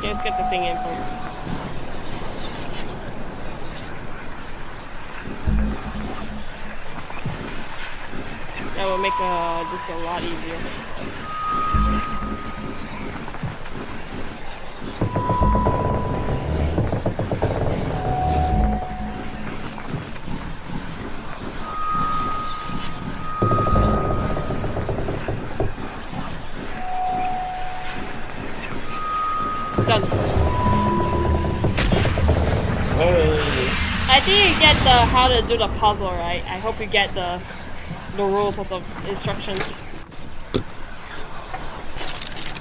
Let's get the thing in first. That will make this a lot easier. Done. Hey. I think you get the how to do the puzzle, right? I hope you get the rules of the instructions.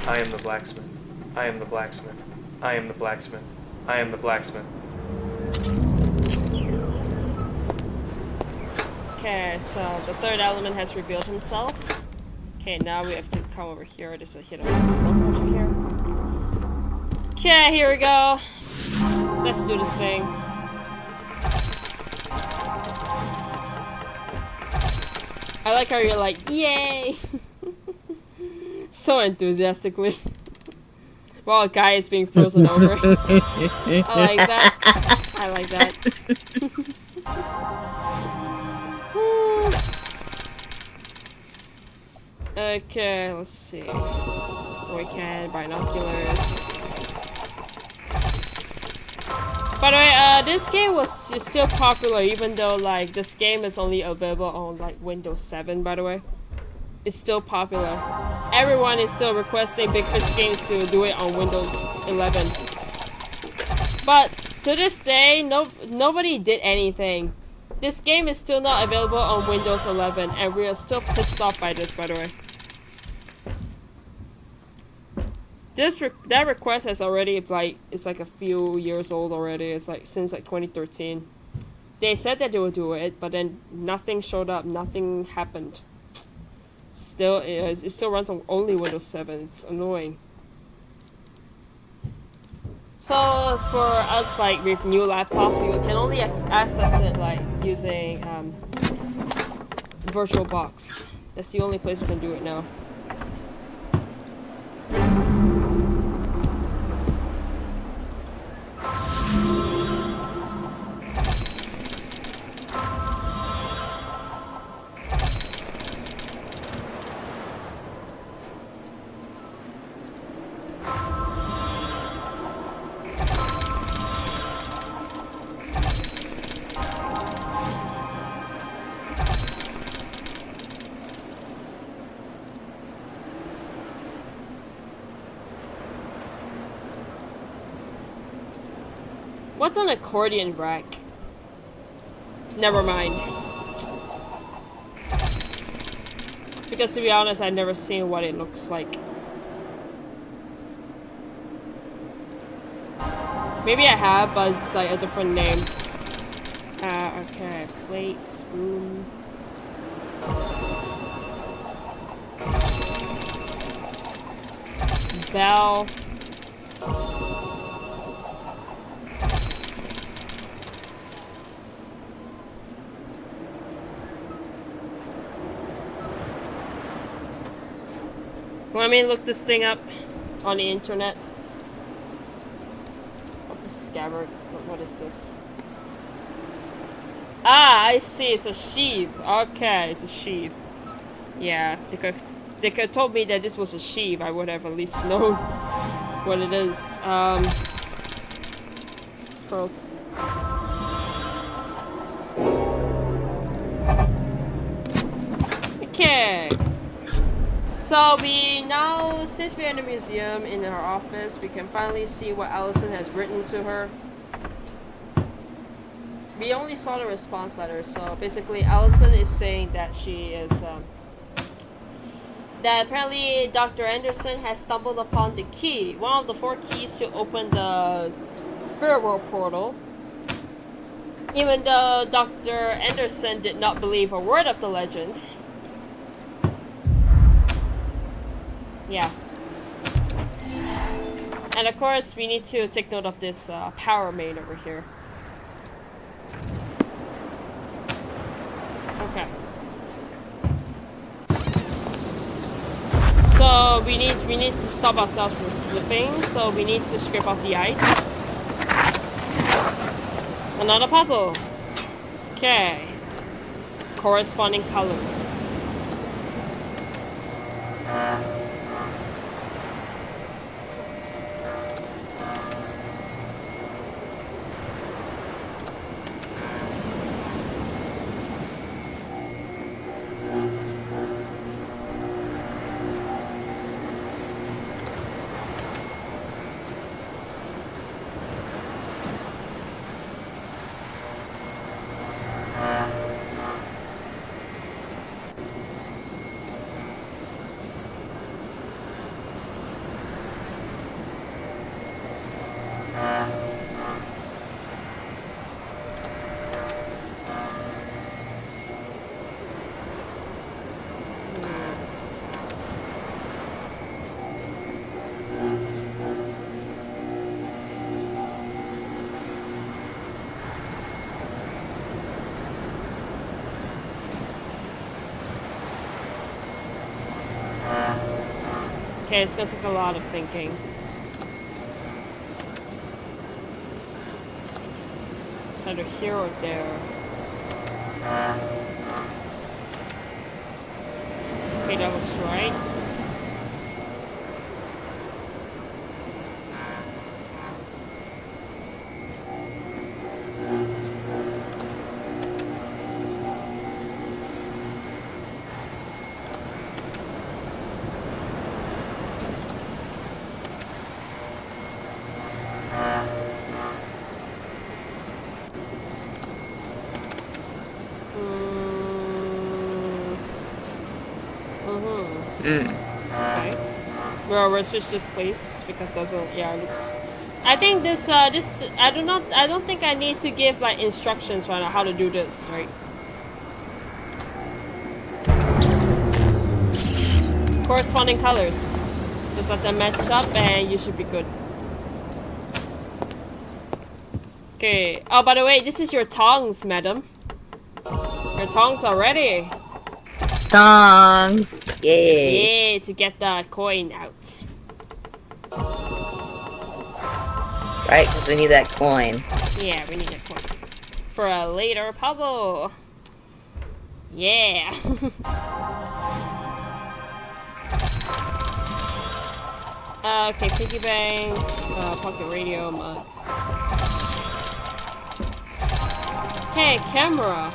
I am the blacksmith. I am the blacksmith. I am the blacksmith. I am the blacksmith. Okay, so the third element has revealed himself. Okay, now we have to come over here. There's a hidden over here. Okay, here we go. Let's do this thing. I like how you're like, yay! So enthusiastically. While a guy is being frozen over. I like that. I like that. Okay, let's see. We can binoculars. By the way, this game is still popular, even though like this game is only available on like Windows 7. By the way, it's still popular. Everyone is still requesting Big Fish Games to do it on Windows 11. But to this day, nobody did anything. This game is still not available on Windows 11, and we are still pissed off by this. By the way. That request has already it's like a few years old already. It's like since like 2013. They said that they would do it, but then nothing showed up. Nothing happened. Still, it still runs on only Windows 7. It's annoying. So for us, like with new laptops, we can only access it like using VirtualBox. That's the only place we can do it now. What's an accordion rack? Never mind. Because to be honest, I've never seen what it looks like. Maybe I have, but it's like a different name. Okay. Plate, spoon. Bell. Let me look this thing up on the internet. What's a scabbard? What is this? Ah, I see. It's a sheath. Okay, it's a sheath. Yeah, they could have told me that this was a sheath. I would have at least known what it is. Pearls. Okay. So we now, since we're in the museum in her office, we can finally see what Allison has written to her. We only saw the response letter, so basically Allison is saying that she is, that apparently Dr. Anderson has stumbled upon the key, one of the 4 keys to open the spirit world portal. Even though Dr. Anderson did not believe a word of the legend. Yeah. And of course, we need to take note of this power main over here. Okay. So we need to stop ourselves from slipping. So we need to scrape off the ice. Another puzzle. Okay. Corresponding colors. Okay, it's gonna take a lot of thinking. Either here or there. Okay, that looks right. Okay. Well, we'll switch this place because doesn't. Yeah, it looks. I think this. I don't think I need to give like instructions right now how to do this, right? Corresponding colors. Just let them match up, and you should be good. Okay. Oh, by the way, this is your tongs, madam. Your tongs are ready. Tongs. Yay. Yay, to get the coin out. Right, because we need that coin. Yeah, we need that coin. For a later puzzle. Yeah. Okay, piggy bank, pocket radio, mug. Hey, camera.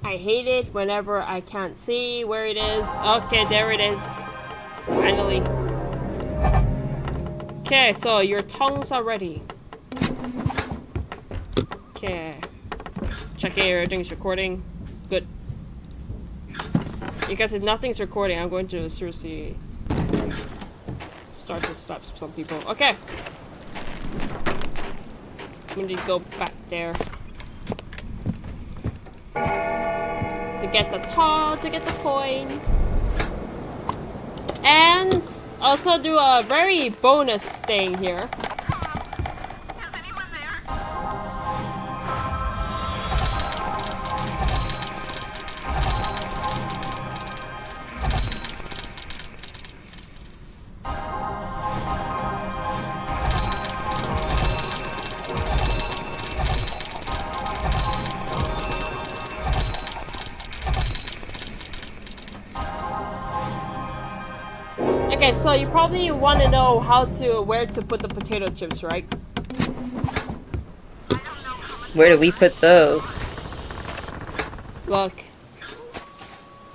I hate it whenever I can't see where it is. Okay, there it is. Finally. Okay, so your tongs are ready. Okay. Checking everything's recording. Good. Because if nothing's recording, I'm going to seriously start to slap some people. Okay. I'm gonna go back there. To get the coin. And also do a very bonus thing here. Okay, so you probably want to know where to put the potato chips, right? Where do we put those? Look.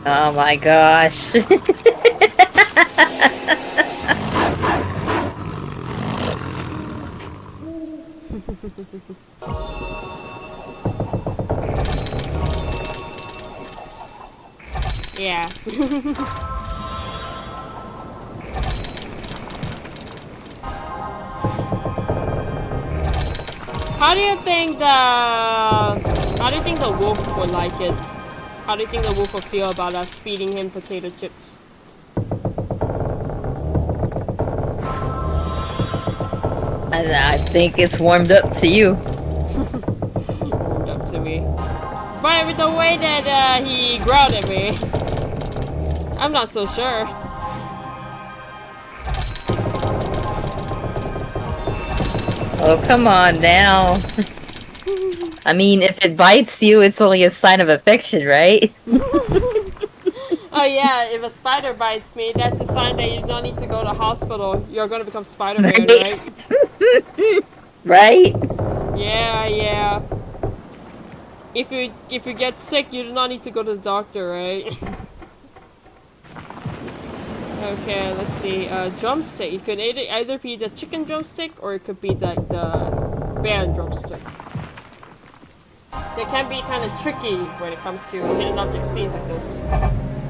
Oh my gosh. Yeah. How do you think the wolf would like it? How do you think the wolf would feel about us feeding him potato chips? I think it's warmed up to you. Warmed up to me. But with the way that he growled at me, I'm not so sure. Oh, come on now. I mean, if it bites you, it's only a sign of affection, right? Oh yeah, if a spider bites me, that's a sign that you don't need to go to the hospital. You're gonna become Spider-Man, right? Right? Yeah, yeah. If you get sick, you do not need to go to the doctor, right? Okay, let's see. Drumstick. It could either be the chicken drumstick or it could be like the band drumstick. They can be kind of tricky when it comes to hidden object scenes like this.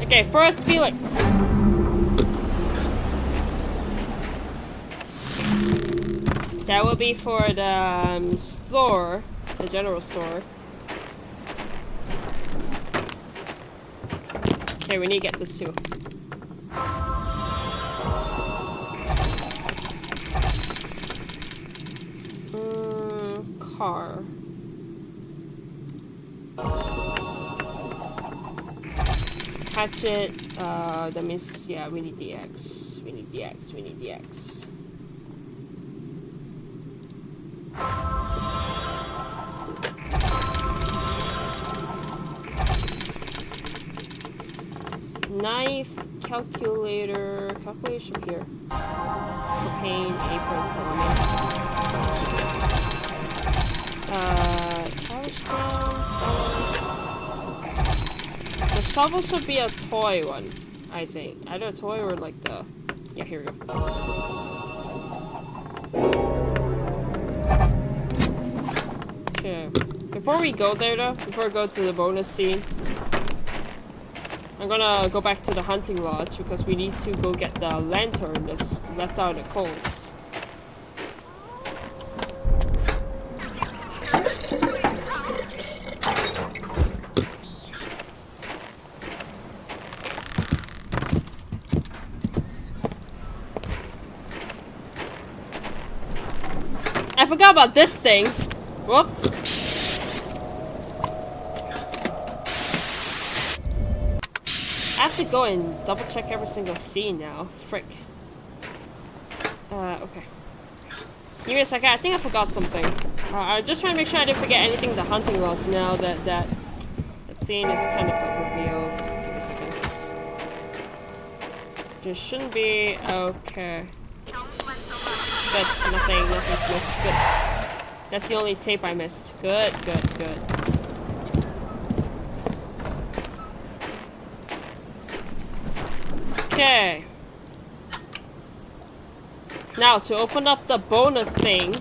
Okay, first Felix. That will be for the store, the general store. Okay, we need to get this too. Car. Hatchet, that means, yeah, we need the X. We need the X, we need the X. Knife, calculation here. Propane, apron, salami. Cabbage can. The shovel should be a toy one, I think. Either a toy or like the... Yeah, here we go. Okay. Before we go there though, before we go to the bonus scene, I'm gonna go back to the hunting lodge because we need to go get the lantern that's left out in the cold. I forgot about this thing. Whoops. I have to go and double check every single scene now. Frick. Okay. Give me a second. I think I forgot something. I'm just trying to make sure I didn't forget anything in the hunting lodge now that scene is kind of like revealed. Give me a second. There shouldn't be. Okay. Good. Nothing's missed. Good. That's the only tape I missed. Good. Okay. Now to open up the bonus thing.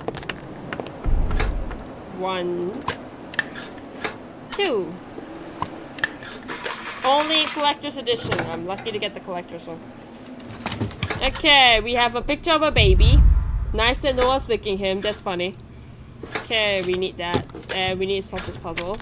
1, 2. Only collector's edition. I'm lucky to get the collector's one. Okay, we have a picture of a baby. Nice that no one's licking him. That's funny. Okay, we need that. And we need to solve this puzzle.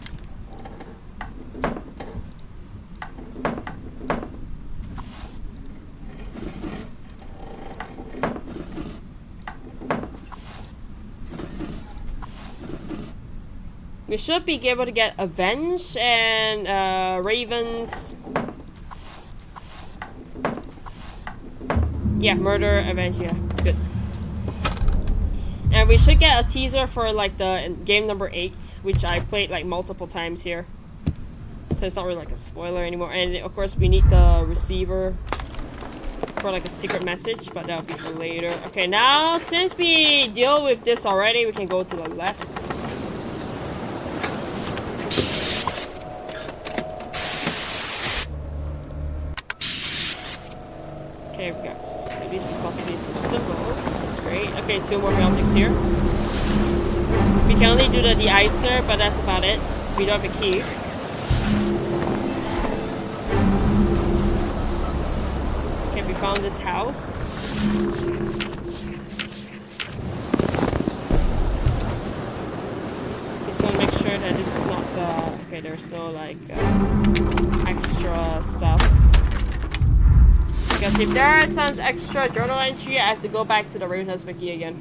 We should be able to get Avenge and Ravens. Yeah, Murder, Avenge, yeah, good. And we should get a teaser for like the game number 8, which I played like multiple times here. So it's not really like a spoiler anymore. And of course we need the receiver for like a secret message, but that'll be for later. Okay, now since we deal with this already, we can go to the left. Okay, we got, at least we saw see some symbols. That's great. Okay, 2 more objects here. We can only do the de-icer, but that's about it. We don't have a key. Okay, we found this house. Just want to make sure that this is not the... Okay, there's no like extra stuff. Because if there is some extra journal entry, I have to go back to the Ravenhouse Wiki again.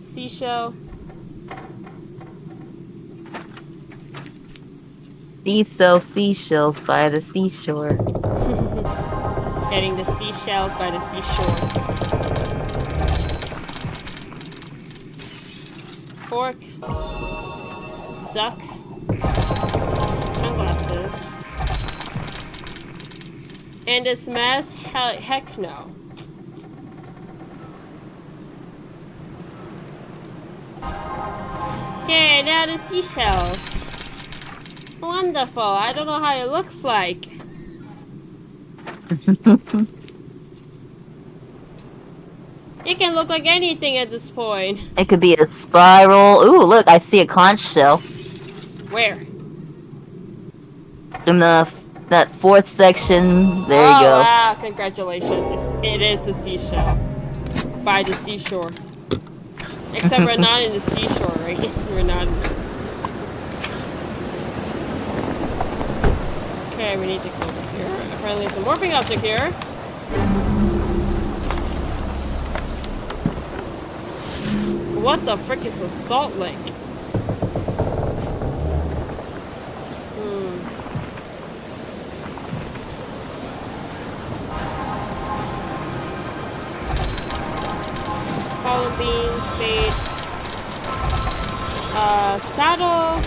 Seashell. These sell seashells by the seashore. Getting the seashells by the seashore. Fork. Duck. Sunglasses. And this mess? Heck no. Okay, now the seashell. Wonderful. I don't know how it looks like. It can look like anything at this point. It could be a spiral. Ooh, look, I see a conch shell. Where? In that 4th section. There Oh, you go. wow, congratulations. It is the seashell. By the seashore. Except we're not in the seashore, right? We're not. Okay, we need to go over here. Apparently there's a morphing object here. What the frick is a salt lake? Column bean, spade, saddle.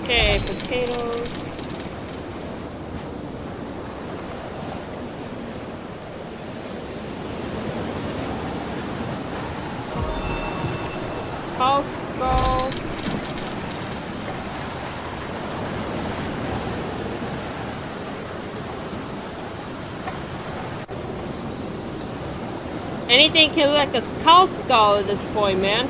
Okay, potatoes. Pulse ball. Anything can look like a skull at this point, man.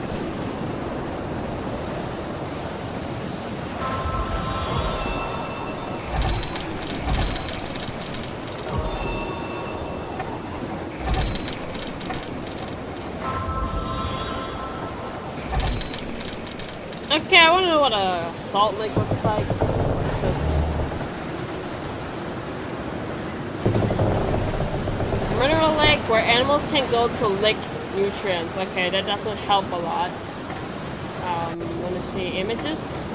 Okay, I want to know what a salt lake looks like. What's this? Mineral lake where animals can go to lick nutrients. Okay, that doesn't help a lot. Want to see images?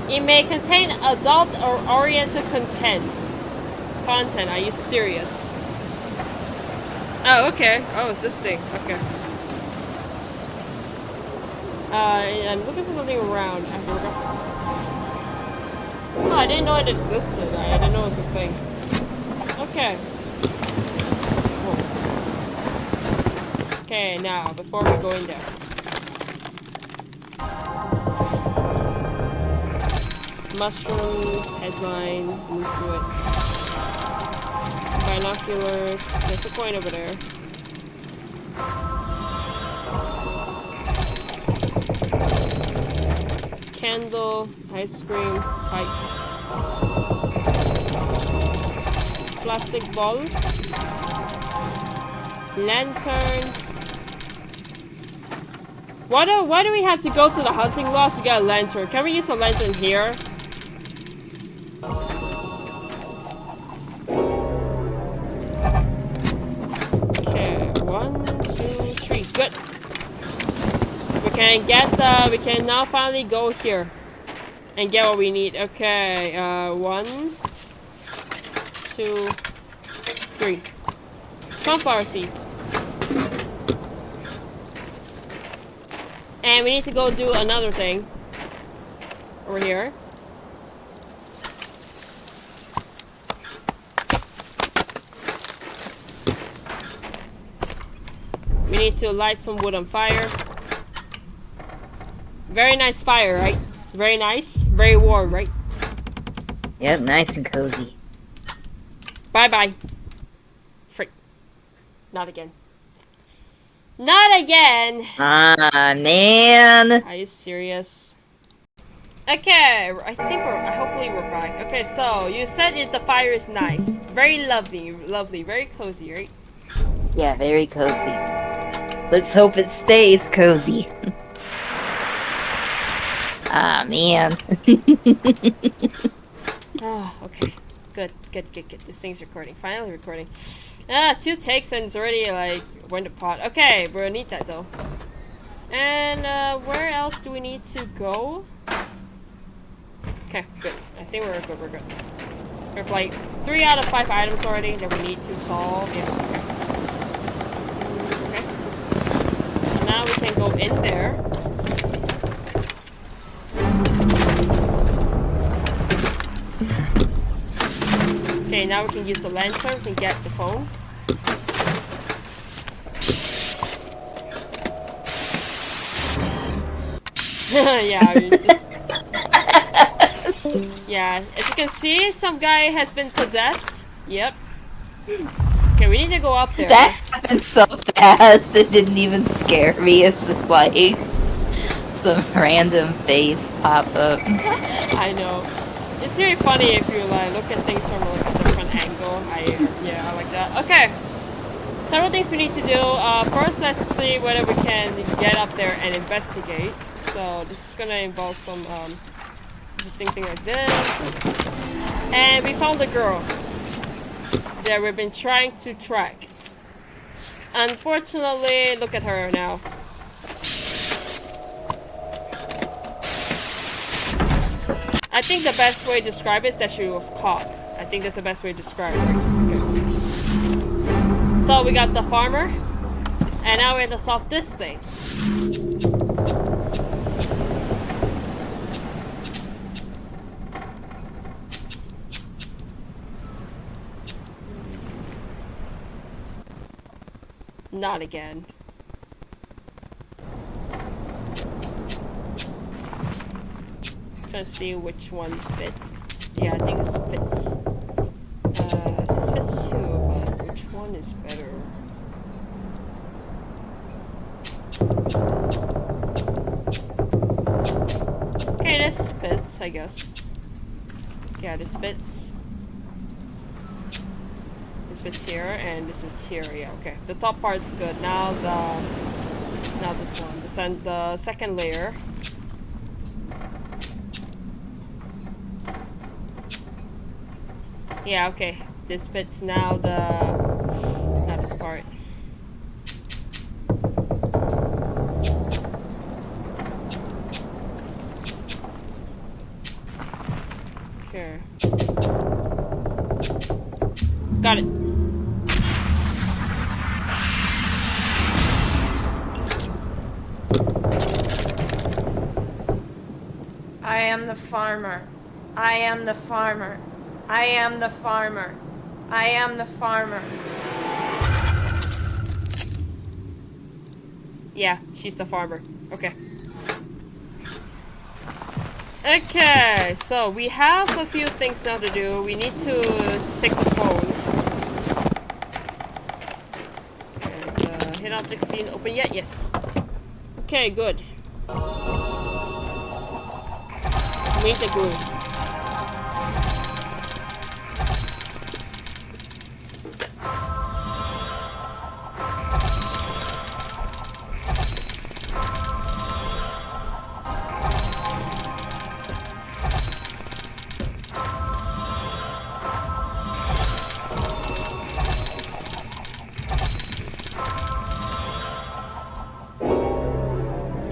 It may contain adult or oriented content. Content, are you serious? Oh, okay. Oh, it's this thing. Okay. I'm looking for something around. Oh, I didn't know it existed. I didn't know it was a thing. Okay. Whoa. Okay, now, before we go in there. Mushrooms, headline, move through it. Binoculars, there's a coin over there. Candle, ice cream, pipe. Plastic ball. Lantern. Why do we have to go to the hunting lodge to get a lantern? Can we use a lantern here? Okay, 1, 2, 3. Good. We can now finally go here and get what we need. Okay, 1, 2, 3. Sunflower seeds. And we need to go do another thing over here. We need to light some wood on fire. Very nice fire, right? Very nice. Very warm, right? Yep, nice and cozy. Bye-bye. Freak. Not again. Not again! Ah, man. Are you serious? Okay, hopefully we're back. Okay, so you said the fire is nice. Very lovely, very cozy, right? Yeah, very cozy. Let's hope it stays cozy. Ah, man. Oh, okay. Good. This thing's recording. Finally recording. 2 takes and it's already like went to pot. Okay, we'll need that though. And where else do we need to go? Okay, good. I think we're good. We have like 3 out of 5 items already that we need to solve. Yeah, okay. So now we can go in there. Okay, now we can use the lantern, we can get the phone. Yeah, yeah, as you can see, some guy has been possessed. Yep. Okay, we need to go up there. That happened so fast, it didn't even scare me. It's just like some random face pop up. I know. It's very funny if you like look at things from a different angle. I like that. Okay. Several things we need to do. First, let's see whether we can get up there and investigate. So this is gonna involve some interesting thing like this. And we found the girl that we've been trying to track. Unfortunately, look at her now. I think the best way to describe it is that she was caught. I think that's the best way to describe it. Okay. So we got the farmer, and now we have to solve this thing. Not again. Trying to see which one fits. Yeah, I think this fits. This fits too, but which one is better? Okay, this fits, I guess. Yeah, this fits. This fits here, and this fits here. Yeah, okay. The top part's good. Now this one. The second layer. Yeah, okay. This fits now this part. got it. I am the farmer. I am the farmer. I am the farmer. I am the farmer. Yeah, she's the farmer. Okay. Okay, so we have a few things now to do. We need to take the phone. Okay, so hit object scene open yet? Yes. Okay, good. Meet the glue.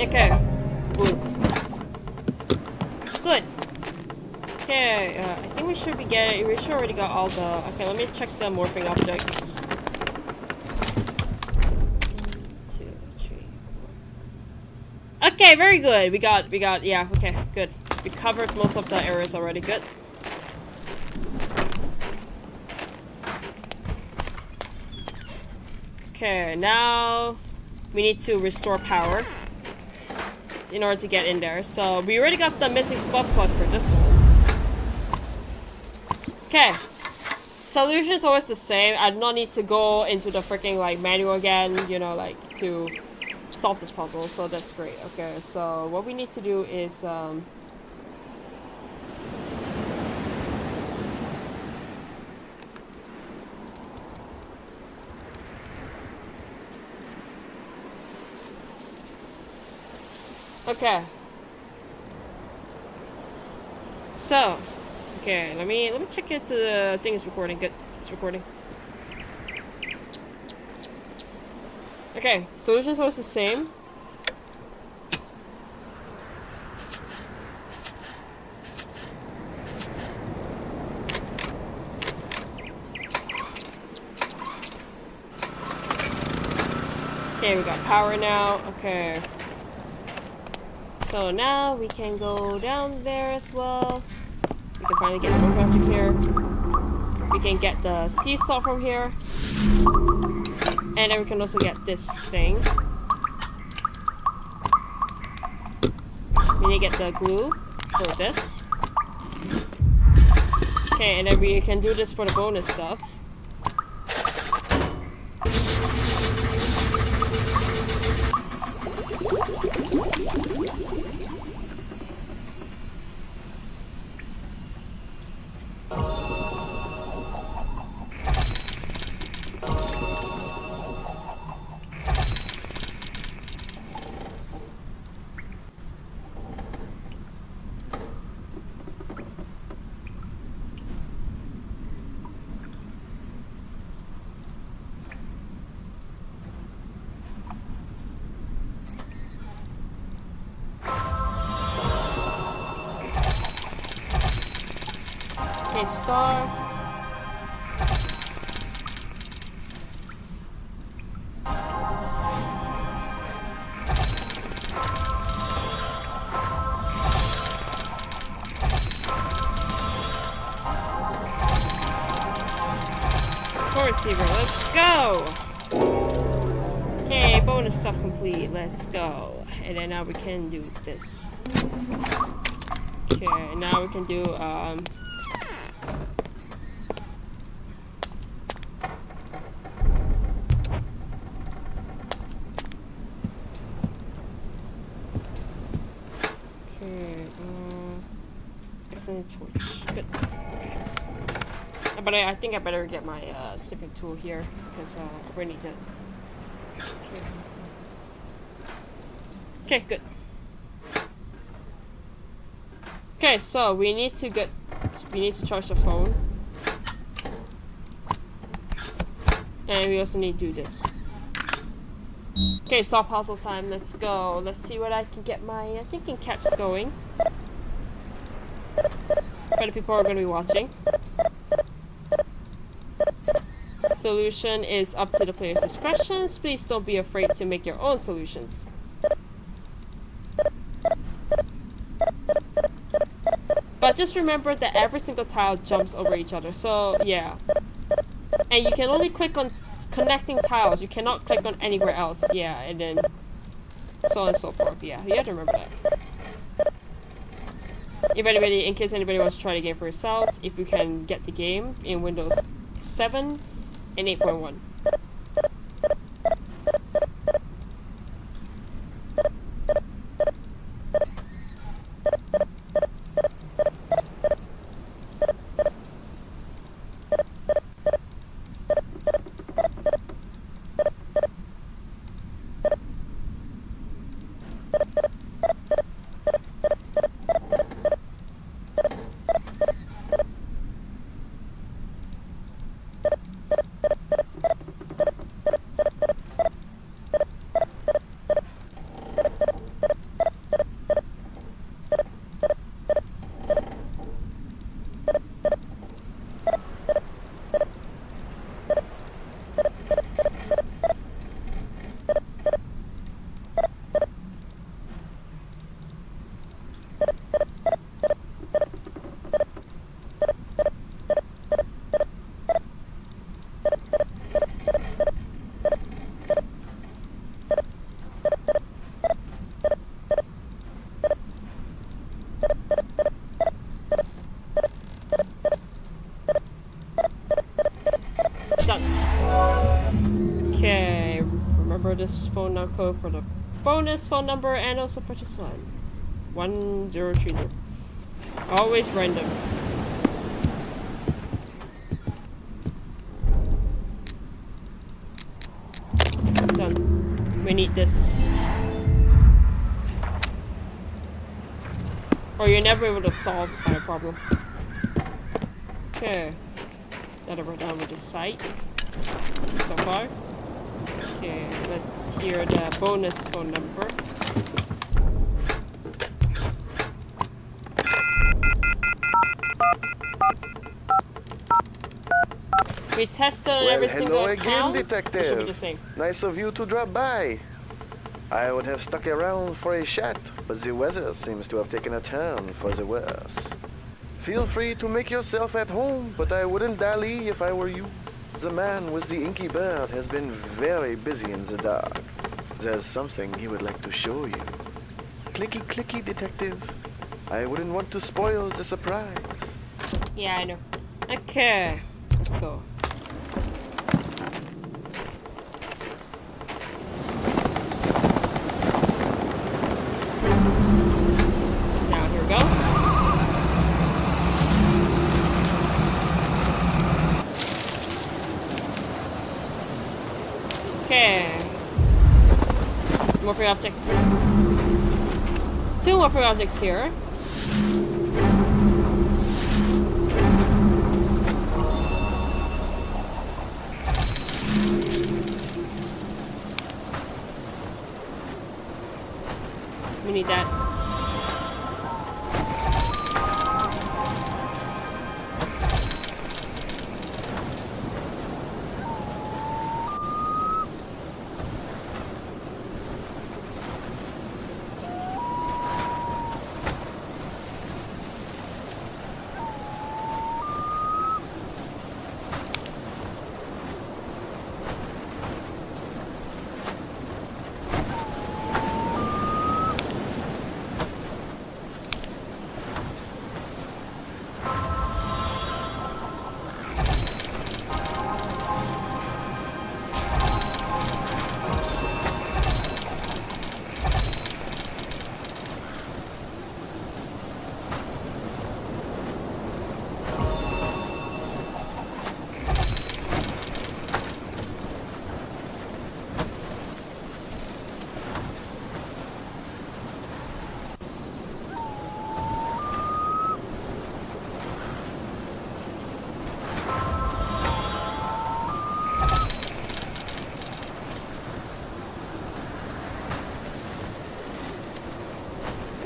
Okay, glue. Good. Okay, I think we should be getting. We should already got all the. Okay, let me check the morphing objects. 1, 2, 3, 4. Okay, very good. We got. Yeah. Okay, good. We covered most of the areas already. Good. Okay, now we need to restore power in order to get in there. So we already got the missing spark plug for this one. Okay. Solution is always the same. I do not need to go into the freaking like manual again, you know, like to solve this puzzle. So that's great. Okay, so what we need to do is okay. So, okay, let me check if the thing is recording. Good, it's recording. Okay, solution's always the same. Okay, we got power now. Okay. So now we can go down there as well. We can finally get the morphing object here. We can get the sea salt from here. And then we can also get this thing. We need to get the glue for this. Okay, and then we can do this for the bonus stuff. Okay, star. Core receiver, let's go! Okay, bonus stuff complete, let's go. And then now we can do this. Okay, now we can do, torch. Good. Okay. But I think I better get my snipping tool here because I really need it. Okay. Okay, good. Okay, so we need to charge the phone. And we also need to do this. Okay, solve puzzle time. Let's go. Let's see what I can get my thinking caps going. Quite a few people are going to be watching. Solution is up to the player's discretion. Please don't be afraid to make your own solutions. But just remember that every single tile jumps over each other, so yeah. And you can only click on connecting tiles, you cannot click on anywhere else, yeah, and then so on and so forth, yeah, you have to remember that. In case anybody wants to try the game for yourselves, if you can get the game in Windows 7 and 8.1. Okay, remember this phone code for the bonus phone number and also purchase one. 1030. Always random. Done. We need this. Or you're never able to solve the final problem. Okay. That we're done with the site so far. Okay, let's hear the bonus phone number. We tested every single account. Detective. It should be the same. Nice of you to drop by. I would have stuck around for a chat, but the weather seems to have taken a turn for the worse. Feel free to make yourself at home, but I wouldn't dally if I were you. The man with the inky bird has been very busy in the dark. There's something he would like to show you. Clicky clicky, detective. I wouldn't want to spoil the surprise. Yeah, I know. Okay, let's go. Now here we go. Okay. More free objects. 2 more free objects here. We need that.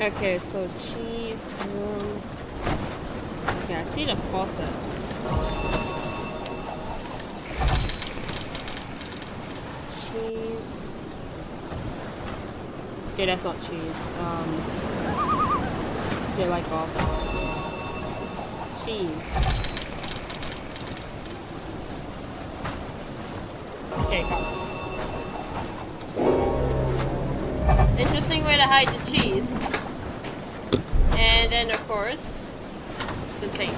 Okay, so cheese room. Okay, I see the faucet. cheese. Okay, that's not cheese. Say like all cheese. Okay, come. Interesting way to hide the cheese. And then of course, the tape.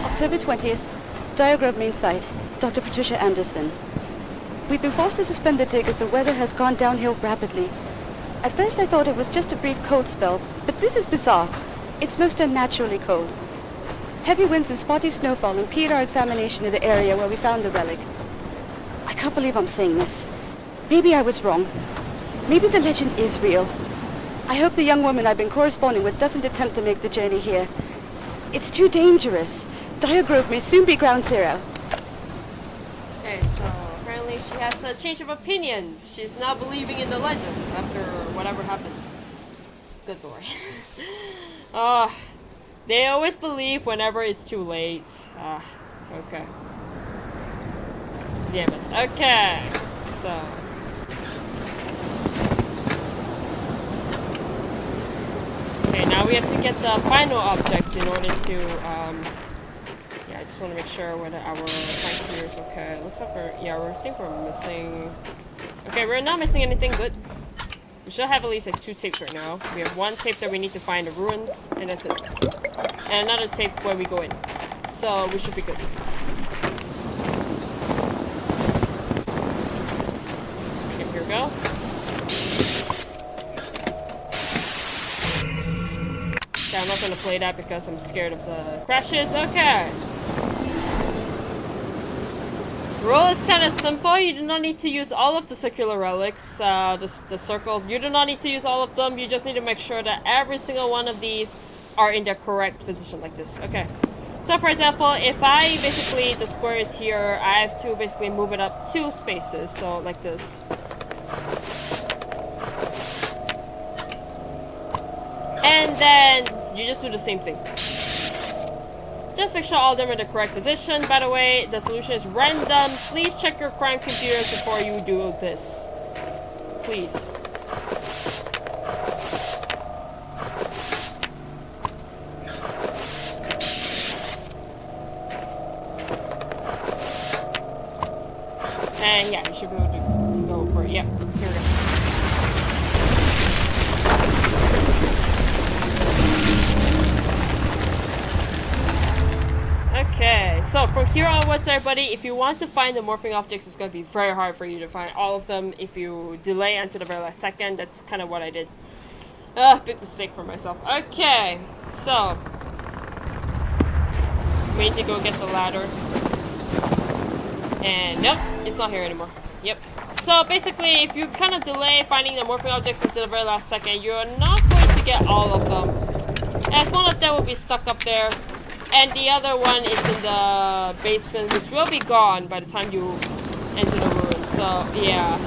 October 20th, Diagrove main site, Dr. Patricia Anderson. We've been forced to suspend the dig as the weather has gone downhill rapidly. At first I thought it was just a brief cold spell, but this is bizarre. It's most unnaturally cold. Heavy winds and spotty snowfall impede our examination of the area where we found the relic. I can't believe I'm saying this. Maybe I was wrong. Maybe the legend is real. I hope the young woman I've been corresponding with doesn't attempt to make the journey here. It's too dangerous. Diagrove may soon be ground zero. Okay, so apparently she has a change of opinions. She's now believing in the legends after whatever happened. Good lord. They always believe whenever it's too late. Okay. Damn it. Okay, so. Okay, now we have to get the final object in order to, yeah, I just want to make sure whether our tank here is okay. It looks like I think we're missing. Okay, we're not missing anything good. We should have at least like 2 tapes right now. We have 1 tape that we need to find the ruins, and that's it. And another tape where we go in. So we should be good. Okay, here we go. Okay, I'm not gonna play that because I'm scared of the crashes. Okay. Rule is kind of simple. You do not need to use all of the circular relics, the circles. You do not need to use all of them. You just need to make sure that every single one of these are in their correct position like this. Okay. So for example, if I basically, the square is here, I have to basically move it up 2 spaces. So like this. And then you just do the same thing. Just make sure all of them are in the correct position. By the way, the solution is random. Please check your crime computers before you do this. Please. And yeah, you should be able to go for it. Yep, here we go. Okay, so from here onwards, everybody, if you want to find the morphing objects, it's going to be very hard for you to find all of them. If you delay until the very last second, that's kind of what I did. Big mistake for myself. Okay, so we need to go get the ladder. And nope, it's not here anymore. Yep. So basically, if you kind of delay finding the morphing objects until the very last second, you're not going to get all of them. As one of them will be stuck up there. And the other one is in the basement, which will be gone by the time you enter the ruins. So, yeah.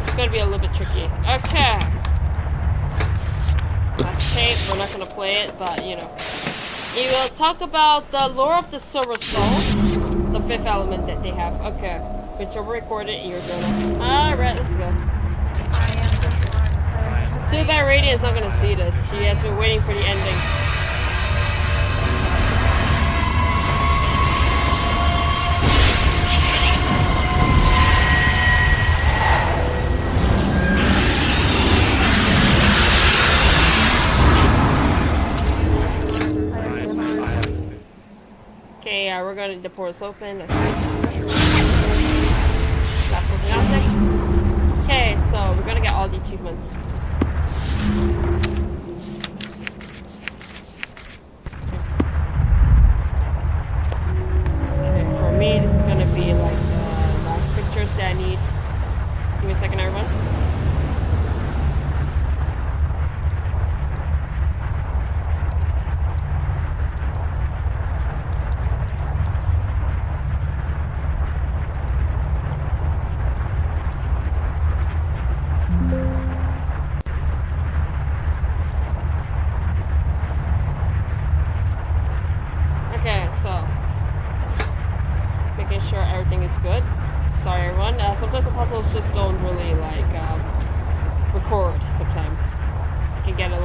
It's gonna be a little bit tricky. Okay. Last tape. We're not gonna play it, but, you know. We will talk about the lore of the Silver Soul. The 5th element that they have. Okay. Which will be recorded in your journal. Alright, let's go. Too bad Radiant's not gonna see this. She has been waiting for the ending. Okay, we're gonna, the portal's open. Let's see. Last working object. Okay, so we're gonna get all the achievements. Okay, for me, this is gonna be like the last pictures that I need. Give me a second, everyone.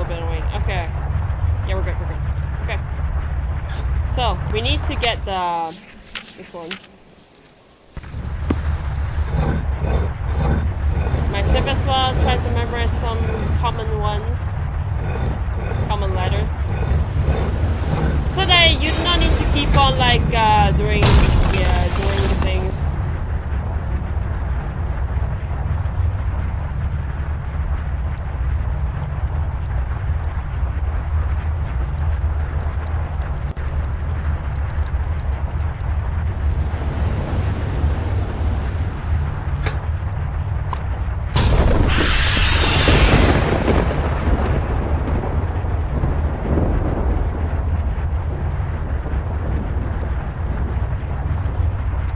little bit annoying. Okay. Yeah, we're good, we're good. Okay. So, we need to get the... this one. My tip as well, try to memorize some common ones. Common letters. So that you do not need to keep on like doing the things.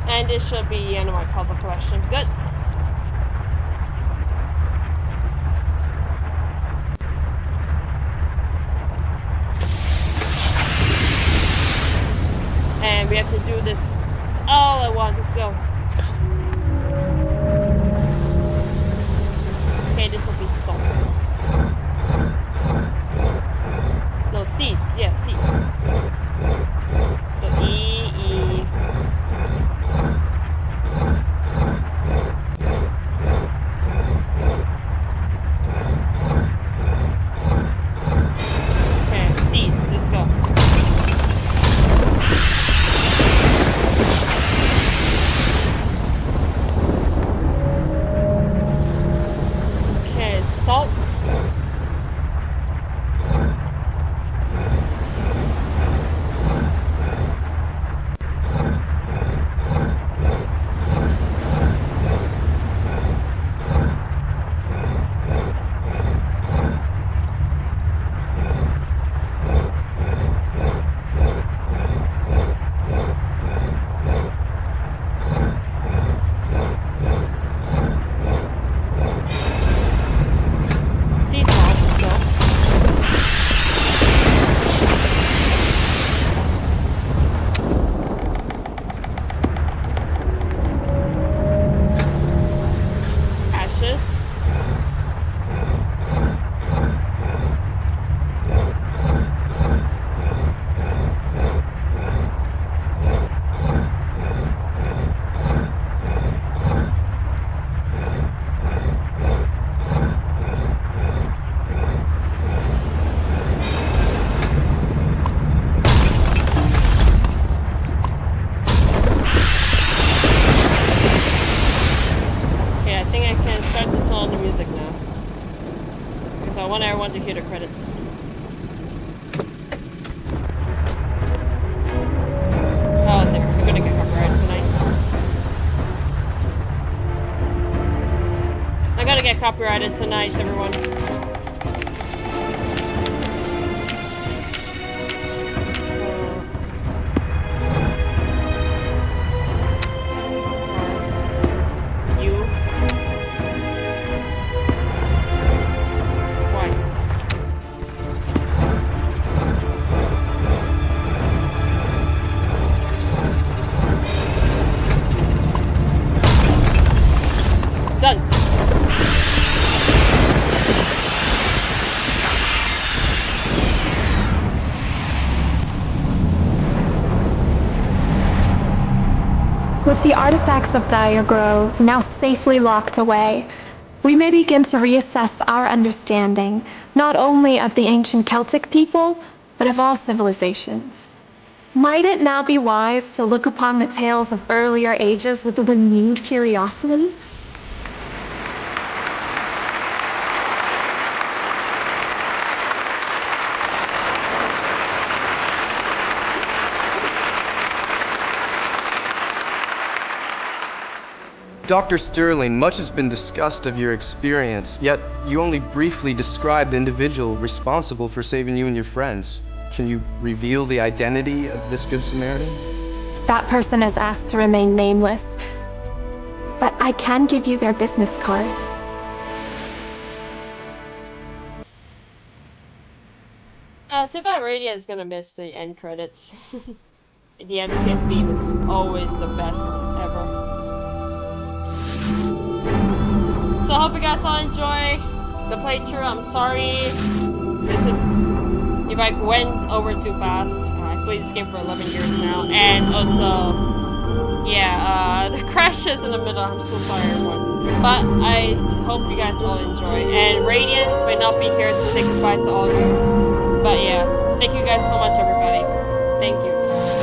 And this should be the end of my puzzle collection. Good. And we have to do this all at once. Let's go. Okay, this will be salt. No, seeds. Yeah, seeds. So E. Okay, seeds. Let's go. Okay, salt. To hear the credits. Oh, it's like we're gonna get copyrighted tonight. I gotta get copyrighted tonight, everyone. With the artifacts of Diagrove now safely locked away, we may begin to reassess our understanding, not only of the ancient Celtic people, but of all civilizations. Might it now be wise to look upon the tales of earlier ages with a renewed curiosity? Dr. Sterling, much has been discussed of your experience, yet you only briefly described the individual responsible for saving you and your friends. Can you reveal the identity of this Good Samaritan? That person is asked to remain nameless, but I can give you their business card. Too bad Radio is gonna miss the end credits. The MCF theme is always the best ever. So I hope you guys all enjoy the playthrough. I'm sorry this is, if I went over too fast, I played this game for 11 years now, and also, yeah, the crashes in the middle, I'm so sorry everyone. But I hope you guys all enjoy, and Radiance may not be here to say goodbye to all of you, but yeah, thank you guys so much everybody, thank you.